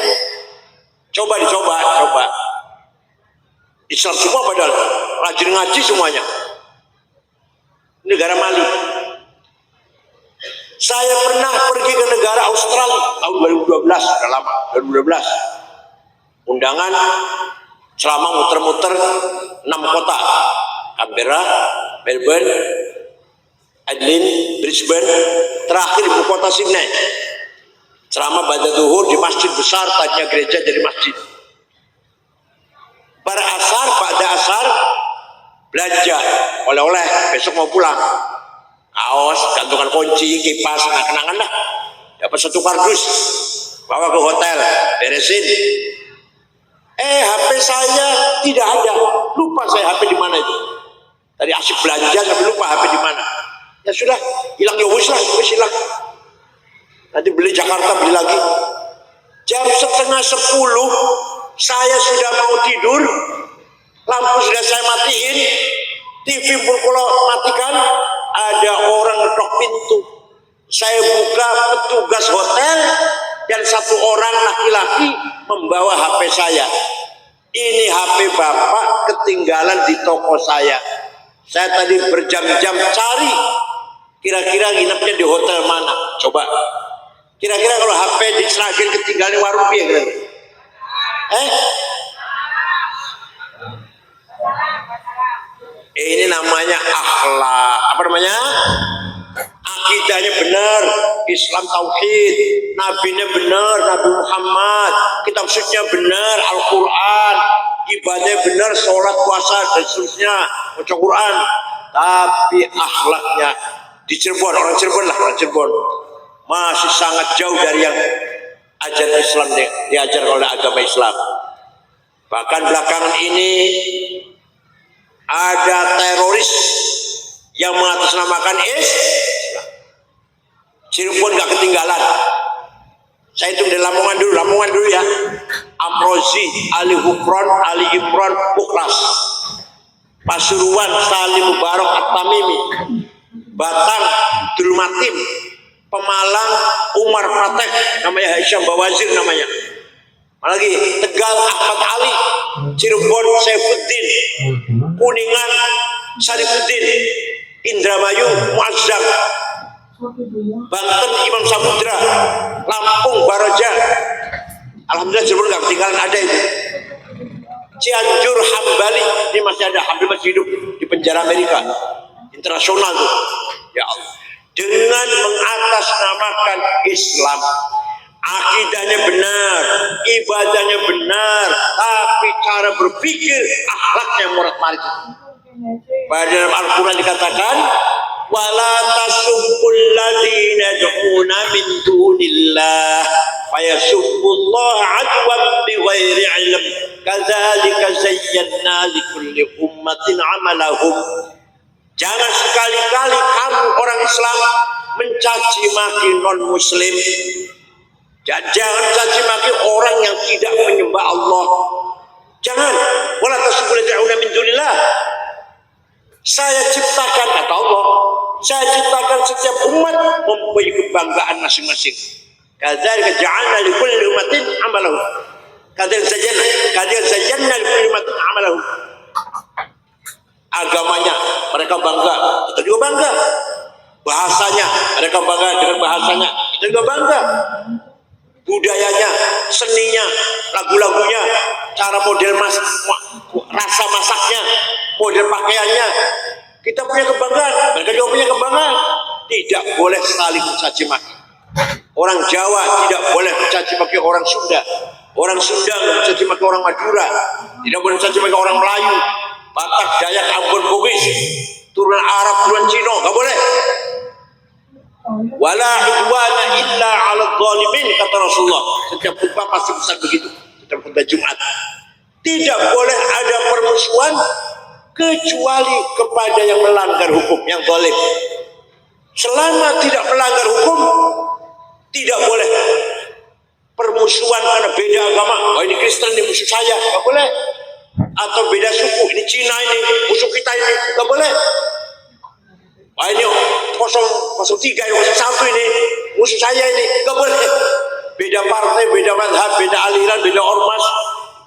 Coba. Islam semua padahal rajin ngaji semuanya. Negara Mali. Saya pernah pergi ke negara Australia tahun 2012, sudah lama, 2012. Undangan selama muter-muter 6 kota. Canberra, Melbourne, Adelaide, Brisbane, terakhir ibu kota Sydney. Selama pada zuhur di masjid besar, tadinya gereja jadi masjid. Pada asar belanja oleh-oleh, besok mau pulang. Kaos, gantungan kunci, kipas, kenangan lah. Dapat 1 kardus, bawa ke hotel, beresin. HP saya tidak ada, lupa saya HP di mana itu. Tadi asik belanja tapi lupa HP di mana. Ya sudah, hilang ya wis hilang. Nanti beli Jakarta, beli lagi. Jam 9:30 saya sudah mau tidur, lampu sudah saya matiin, TV pun kalau matikan, ada orang ngetok pintu. Saya buka, petugas hotel dan satu orang laki-laki membawa HP saya. Ini HP bapak ketinggalan di toko saya. Saya tadi berjam-jam cari, kira-kira nginepnya di hotel mana? Coba. Kira-kira kalau HP diserahkan ketinggalan di warung piye kira-kira? Ini namanya akhlak. Apa namanya? Akidahnya benar, Islam tauhid, nabinya benar, Nabi Muhammad, kitab sucinya benar, Al-Quran, ibadahnya benar, sholat, puasa dan seterusnya, baca Quran. Tapi akhlaknya di Cirebon, orang Cirebon lah, orang Cirebon masih sangat jauh dari yang ajaran Islam diajar oleh agama Islam. Bahkan belakangan ini ada teroris yang mengatasnamakan Cirebon gak ketinggalan. Saya hitung dari Lamongan dulu ya. Amrozi, Ali Hukron, Ali Imron, Mukhlas, Pasuruan, Salim Mubarak At-Tamimi, Batang, Dulmatim, Pemalang, Umar Fateh, namanya Hisham Bawazir namanya. Lagi Tegal, Ahmad Ali, Cirebon, Saifuddin, Kuningan, Sarifuddin, Indramayu, Muazzam, Banten, Imam Samudra, Lampung, Baraja. Alhamdulillah Cirebon gak ketinggalan, ada itu. Cianjur, Hambali, ini masih ada, Hambali masih hidup di penjara Amerika internasional tuh. Ya Allah, dengan mengatasnamakan Islam, akidahnya benar, ibadahnya benar, tapi cara berpikir, akhlaknya morat-marit. Pada dalam Al-Quran dikatakan, wala tasubbul ladzina yad'una min dunillah fayasubbullaha adwan bighairi ilm kadzalika zayyana likulli ummatin amalahum. Jangan sekali-kali kamu orang Islam mencaci maki non muslim. Jangan caci maki orang yang tidak menyembah Allah. Jangan. Wala tasubbul ladzina yad'una min dunillah. Saya ciptakan, kata Allah, saya ciptakan setiap umat mempunyai kebanggaan masing-masing. Kadzalika ja'alna likulli ummatin amalahum. Kadzalika zayyana likulli ummatin amalahum. Agamanya mereka bangga, kita juga bangga. Bahasanya mereka bangga dengan bahasanya, kita juga bangga. Budayanya, seninya, lagu-lagunya, cara model rasa masaknya, model pakaiannya, kita punya kebanggaan, mereka juga punya kebanggaan. Tidak boleh saling mencaci maki. Orang Jawa tidak boleh mencaci maki orang Sunda, orang Sunda mencaci maki orang Madura, tidak boleh mencaci maki orang Melayu, Batak, Dayak, Ambon, Bugis, turunan Arab, turunan Cina, nggak boleh. Wala udwana illa 'alal zalimin, kata Rasulullah. Setiap khutbah pasti pesan begitu. Setiap khutbah Jumat. Tidak boleh ada permusuhan kecuali kepada yang melanggar hukum, yang zalim. Selama tidak melanggar hukum, tidak boleh permusuhan karena beda agama. Oh, ini Kristen, ini musuh saya, nggak boleh. Atau beda suku, ini Cina, ini musuh kita, ini nggak boleh. Wah, ini 03, ini 01 ini musuh saya, ini nggak boleh. Beda partai, beda madhab, beda aliran, beda ormas,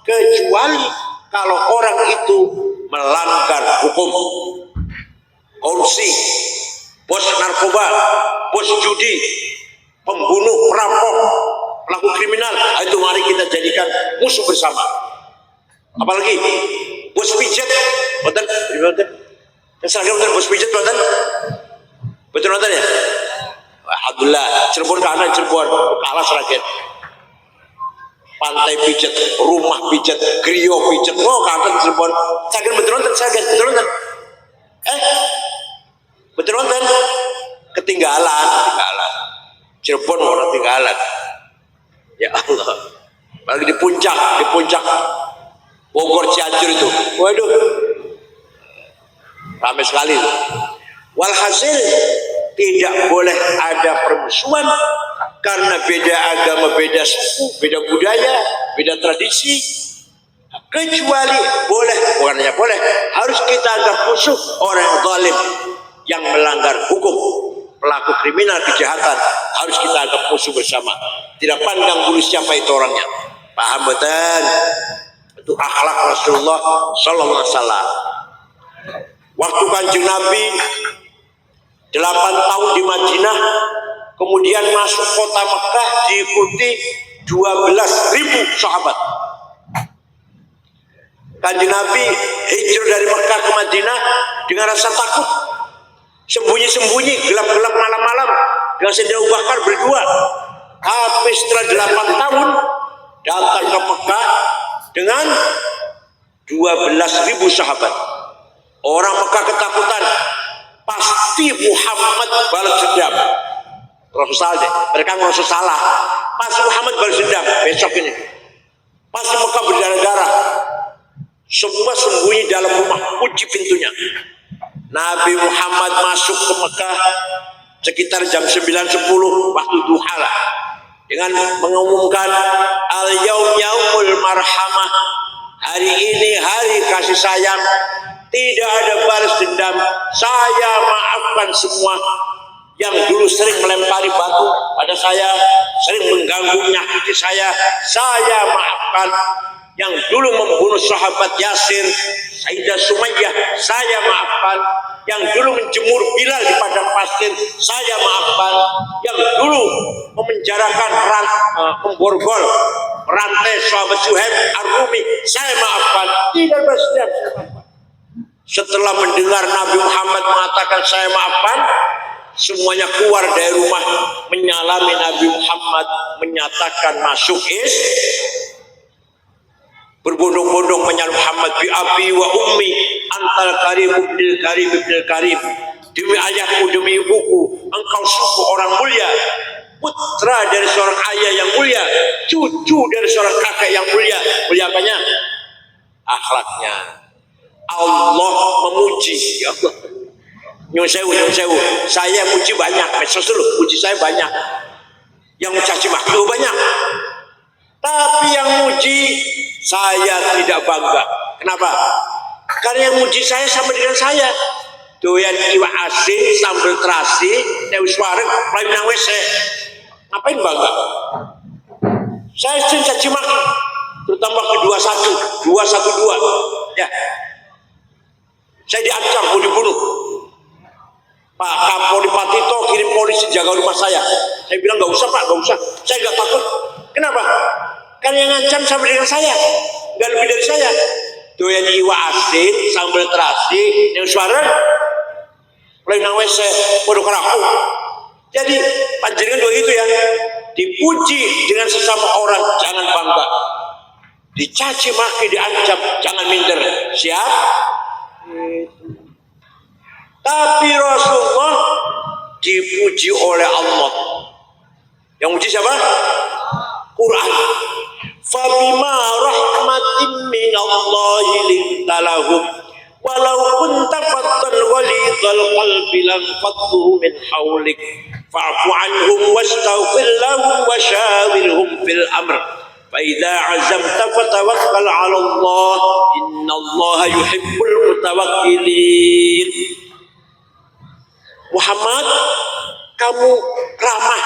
kecuali kalau orang itu melanggar hukum. Korupsi, bos narkoba, bos judi, pembunuh, perampok, pelaku kriminal, itu mari kita jadikan musuh bersama. Apalagi bos pijat, betul? Seragam betul, bos pijat, betul? Betul nonton ya? Alhamdulillah, Cirebon kanan, Cirebon kalah seragam. Pantai pijat, rumah pijat, griyo pijat, oh kanan Cirebon. Seragam betul nonton, seragam betul nonton. Betul nonton? Ketinggalan. Cirebon orang ketinggalan. Ya Allah. Apalagi di puncak Bogor, Cianjur itu. Waduh. Ramai sekali. Walhasil tidak boleh ada permusuhan karena beda agama, beda suku, beda budaya, beda tradisi. Kecuali boleh, bukan hanya boleh, harus kita anggap musuh orang yang zalim, yang melanggar hukum, pelaku kriminal kejahatan harus kita anggap musuh bersama. Tidak pandang bulu siapa itu orangnya. Paham betul? Itu akhlak Rasulullah Sallallahu Alaihi Wasallam. Waktu Kanjeng Nabi 8 tahun di Madinah, kemudian masuk kota Mekah diikuti 12.000 sahabat. Kanjeng Nabi hijrah dari Mekah ke Madinah dengan rasa takut, sembunyi-sembunyi, gelap-gelap malam-malam dengan Sayyidina Abu Bakar berdua. Tapi setelah 8 tahun datang ke Mekah dengan 12.000 sahabat. Orang Mekah ketakutan, pasti Muhammad balas dendam. Rasulullah, mereka merasa salah. Pasti Muhammad balas dendam besok ini. Pasti Mekah berdarah-darah. Semua sembunyi dalam rumah, kunci pintunya. Nabi Muhammad masuk ke Mekah sekitar jam 9.10 waktu duha lah, dengan mengumumkan al-yaum yaumul marhamah, hari ini hari kasih sayang, tidak ada balas dendam, saya maafkan semua yang dulu sering melempari batu pada saya, sering mengganggu menyakiti saya maafkan. Yang dulu membunuh sahabat Yasir, Sayyidah Sumayyah, saya maafkan. Yang dulu menjemur Bilal di padang pasir, saya maafkan. Yang dulu memenjarakan memborgol rantai sahabat Suhaib Ar-Rumi, saya maafkan. Tidak bersedia. Setelah mendengar Nabi Muhammad mengatakan saya maafkan, semuanya keluar dari rumah menyalami Nabi Muhammad, menyatakan masuk berbondong-bondong menyalami Muhammad, bi abi wa ummi antal karim ibnil karim ibnil karim, demi ayahku demi ibuku engkau sungguh orang mulia, putra dari seorang ayah yang mulia, cucu dari seorang kakek yang mulia. Mulia apanya? Akhlaknya. Allah memuji, ya Allah. Nyun sewu, saya puji banyak, medsos dulu puji saya banyak, yang mencaci maki banyak, tapi yang muji saya tidak bangga. Kenapa? Karena yang muji saya sama dengan saya. Doyan iwa asin, sambal terasi, dewi suareng, lain nang WC. Ngapain bangga? Saya sering caci maki, terutama ke 212. Ya, saya diancam mau dibunuh. Pak Kapolri Patito kirim polisi jaga rumah saya. Saya bilang nggak usah Pak, nggak usah. Saya nggak takut. Kenapa? Kan yang ngancam sama dengan saya, nggak lebih dari saya. Doyan iwa asin, sambal terasi, yang suara, lain nang WC, bodoh keraku. Jadi panjenengan dua itu ya, dipuji dengan sesama orang jangan bangga, dicaci maki diancam jangan minder. Siap? Tapi Rasulullah dipuji oleh Allah. Yang muji siapa? Quran. Fabima rahmatin minallahi lintalahum walau kunta fattan ghalidhal qalbi lam faddu min hawlik fa'fu anhum wastaghfir lahum wa shawirhum fil amr fa idza azamta fatawakkal 'ala Allah innallaha yuhibbul mutawakkilin. Muhammad, kamu ramah,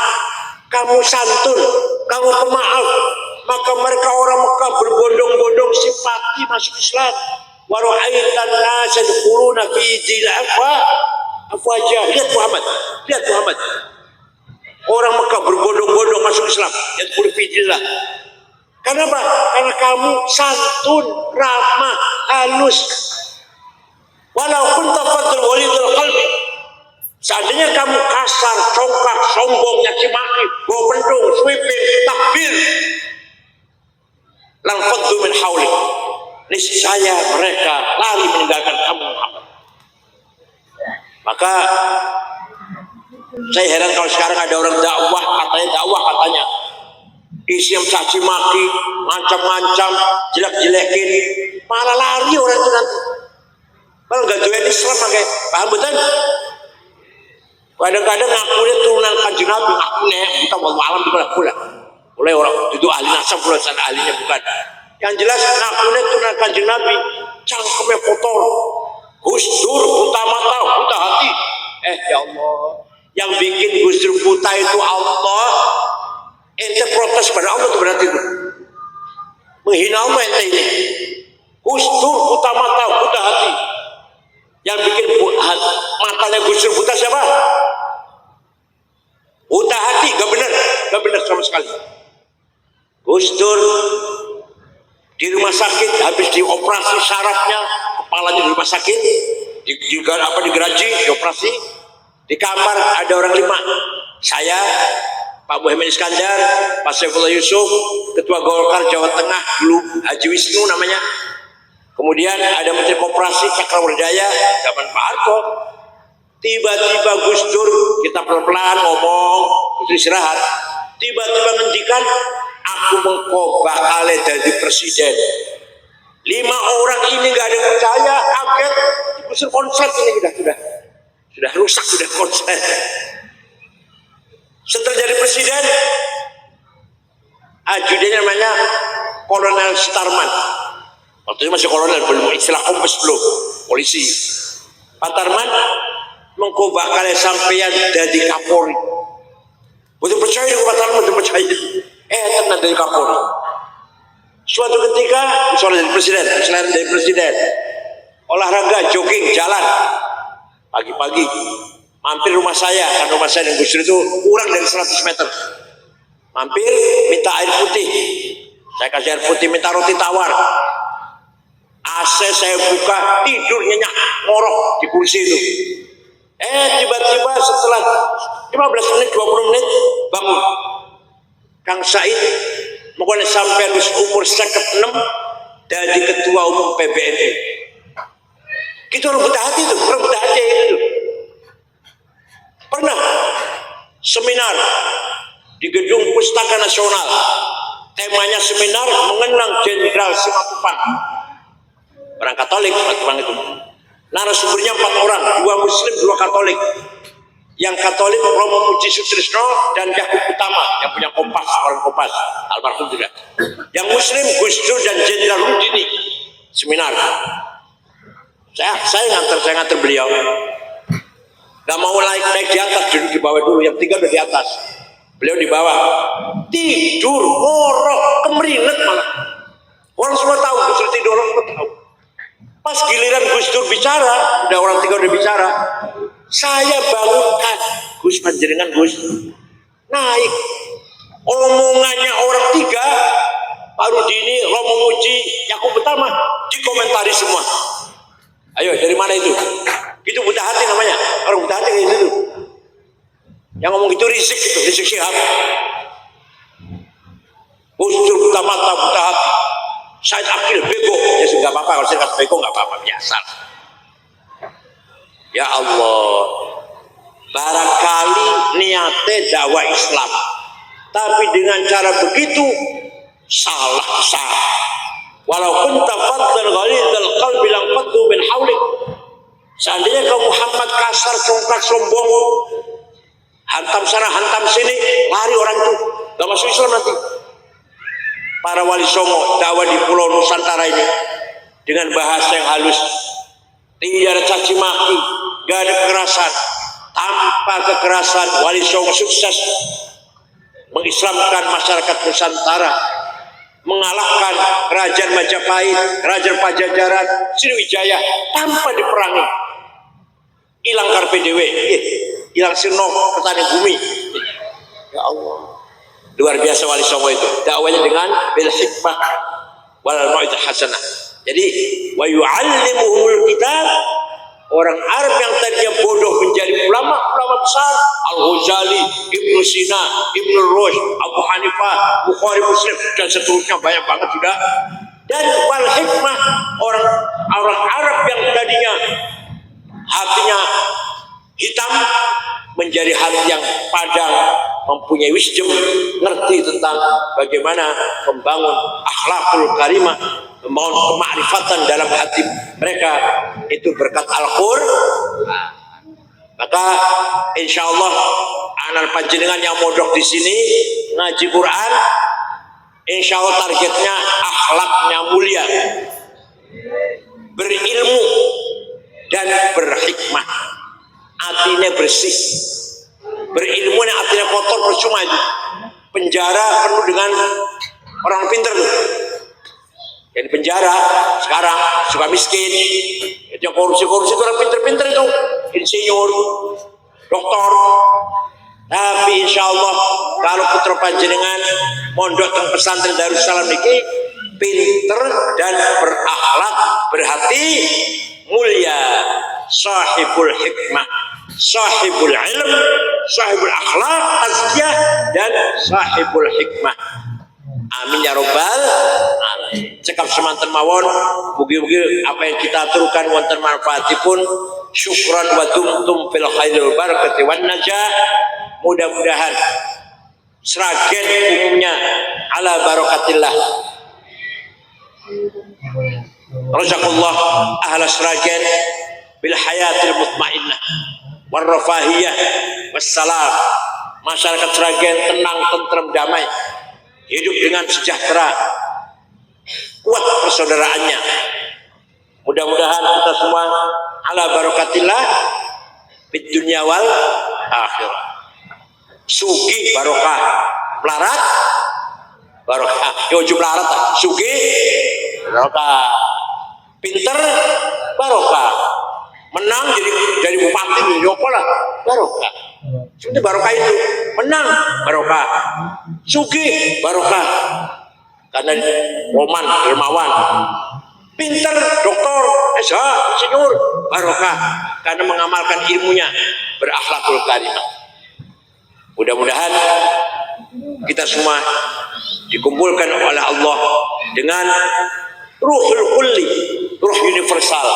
kamu santun, kamu pemaaf, maka mereka orang Mekah berbondong-bondong simpati masuk Islam. Wa ra'aitan nasa yadkhuluna fi dinil afwaja. Lihat Muhammad. Orang Mekah berbondong-bondong masuk Islam, yadkhulu fi dinillah. Kenapa? Karena kamu santun, ramah, halus. Walaupun tafadhal walidul qalbi. Seandainya kamu kasar, congkak, sombong, nyaci maki, bawa pendung, sweeping, takbir, lang faddu min haulik, niscaya mereka lari meninggalkan kamu Muhammad. Maka saya heran kalau sekarang ada orang dakwah katanya isi yang caci maki, ngancam-ngancam, jelek-jelekin, malah lari orang itu nanti. Malah nggak doyan Islam, kayak paham betul? Kadang-kadang ngakunya turunan Kanjeng Nabi, ngakunya kita wallahualam pula. Oleh orang itu ahli nasab pula, sana ahlinya bukan. Yang jelas ngakunya turunan Kanjeng Nabi, cangkemnya kotor, husdur, buta mata, buta hati. Ya Allah, yang bikin Gus Dur buta itu Allah. Ente protes pada Allah itu berarti itu menghina Allah ente ini. Gus Dur buta mata, buta hati. Yang bikin matanya Gus Dur buta siapa? Buta hati, gak benar sama sekali. Gus Dur di rumah sakit habis dioperasi sarafnya, kepalanya di rumah sakit, digeraji, dioperasi. Di kamar ada orang 5. Saya, Pak Muhammad Iskandar, Pak Saifullah Yusuf, Ketua Golkar Jawa Tengah dulu Haji Wisnu namanya. Kemudian ada Menteri Koperasi Cakrawardaya zaman Pak Harto. Tiba-tiba Gus Dur, kita pelan-pelan ngomong, istirahat. Tiba-tiba ngendikan, aku bakal jadi presiden. 5 orang ini gak ada yang percaya, kaget. Gus Dur konslet ini sudah rusak, sudah konslet. Setelah jadi presiden, ajudannya namanya Kolonel Starman. Waktu itu masih kolonel, belum istilah kompes, belum polisi. Pak Tarman mengko bakal sampeyan jadi Kapolri. Betul percaya dengan Pak Tarman, betul percaya. Tenang dari Kapolri. Suatu ketika, misalnya dari presiden, olahraga, jogging, jalan, pagi-pagi, mampir rumah saya, kan rumah saya di Gus Dur itu kurang dari 100 meter. Mampir, minta air putih. Saya kasih air putih, minta roti tawar. AC saya buka, tidur nyenyak, ngorok di kursi itu. Tiba-tiba setelah 15 menit, 20 menit, bangun. Kang Said, mungkin sampai umur 56, jadi ketua umum PBNU. Kita orang buta hati itu, orang buta hati itu. Pernah seminar di Gedung Pustaka Nasional. Temanya seminar mengenang Jenderal Simatupang. Orang Katolik, Simatupang itu. Narasumbernya 4 orang, 2 Muslim, 2 Katolik. Yang Katolik Romo Muji Sutrisno dan Yakub Utama yang punya Kompas, orang Kompas, almarhum juga. Yang Muslim Gus Dur dan Jenderal Rudini. Seminar. Saya nganter beliau. Gak mau naik di atas, duduk di bawah dulu. Yang 3 udah di atas. Beliau di bawah. Tidur, ngorok, kemeringet malah. Orang semua tahu, Gus Dur tidur, orang semua tahu. Pas giliran Gus Dur bicara, udah orang 3 udah bicara. Saya bangunkan, Gus panjenengan Gus. Naik. Omongannya orang 3, Pak Rudini, Romo Muji, Yakub Utama, dikomentari semua. Ayo, dari mana itu? Itu buta hati namanya. Orang buta hati kayak gitu. Yang ngomong itu Rizik Syihab. Gus Dur buta mata, buta hati. Said Akil bego. Ya sudah apa-apa, kalau saya kata bego nggak apa-apa, biasa. Ya Allah. Barangkali niatnya dakwah Islam. Tapi dengan cara begitu salah. Walaupun tafadzal ghalidhal qalbi lam faddu min haulik. Seandainya kau Muhammad kasar, congkak, sombong, hantam sana, hantam sini, lari orang itu, gak masuk Islam nanti. Para wali songo dakwah di Pulau Nusantara ini dengan bahasa yang halus, tidak ada caci maki, gak ada kekerasan. Tanpa kekerasan, wali songo sukses mengislamkan masyarakat Nusantara, mengalahkan kerajaan Majapahit, kerajaan Pajajaran, Sriwijaya tanpa diperangi. Hilang karpe dewe, hilang sirno petani bumi. Ya Allah, luar biasa wali songo itu. Dakwanya dengan bil hikmah wal mau'izah hasanah. Jadi wa yu'allimuhumul kitab. Orang Arab yang tadinya bodoh menjadi ulama besar, Al-Ghazali, Ibnu Sina, Ibnu Rushd, Abu Hanifah, Bukhari, Muslim dan seterusnya, banyak banget sudah. Dan wal hikmah, orang Arab yang tadinya hatinya hitam menjadi hati yang padang, mempunyai wisdom, ngerti tentang bagaimana membangun akhlakul karimah, membangun kemakrifatan dalam hati mereka, itu berkat Al-Qur'an. Maka insya Allah anak panjenengan yang mondok di sini ngaji Quran, insya Allah targetnya akhlaknya mulia, berilmu dan berhikmah. hatinya bersih. Berilmu yang hatinya kotor percuma itu. Penjara penuh dengan orang pinter tuh. Yang di penjara sekarang suka miskin. Itu korupsi-korupsi itu orang pinter-pinter itu. Insinyur, doktor. Tapi insya Allah kalau putra panjenengan mondok teng pesantren Darussalam niki pinter dan berakhlak, berhati mulia, sahibul hikmah, sahibul ilm, sahibul akhlak, tazkiyah dan sahibul hikmah. Amin ya robbal alamin. Cekap semanten mawon, mugi-mugi apa yang kita aturkan wonten manfaatipun. Syukran wa dumtum fil khairil barakati wan najah. Mudah-mudahan Sragen umumnya ala barakatillah. Razakallah ahla Sragen bil hayatil mutmainnah war rafahiyah wassalam. Masyarakat Sragen tenang, tentrem, damai, hidup dengan sejahtera, kuat persaudaraannya. Mudah-mudahan kita semua ala barakatillah fid dunya wal akhirah. Sugi barokah, melarat barokah. Yo melarat, sugi barokah, pinter barokah, menang jadi bupati jadi apa lah barokah. Itu barokah itu, menang barokah, sugi barokah karena roman dermawan, pinter doktor, insinyur barokah karena mengamalkan ilmunya, berakhlakul karimah. Mudah-mudahan kita semua dikumpulkan oleh Allah dengan ruhul kulli, ruh universal,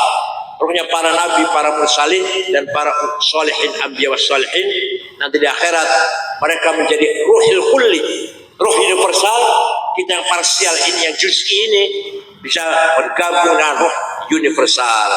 ruhnya para nabi, para mursalin dan para sholihin, anbiya was sholihin. Nanti di akhirat mereka menjadi ruhul kulli, ruh universal. Kita yang parsial ini, yang juz'i ini bisa bergabung dengan ruh universal.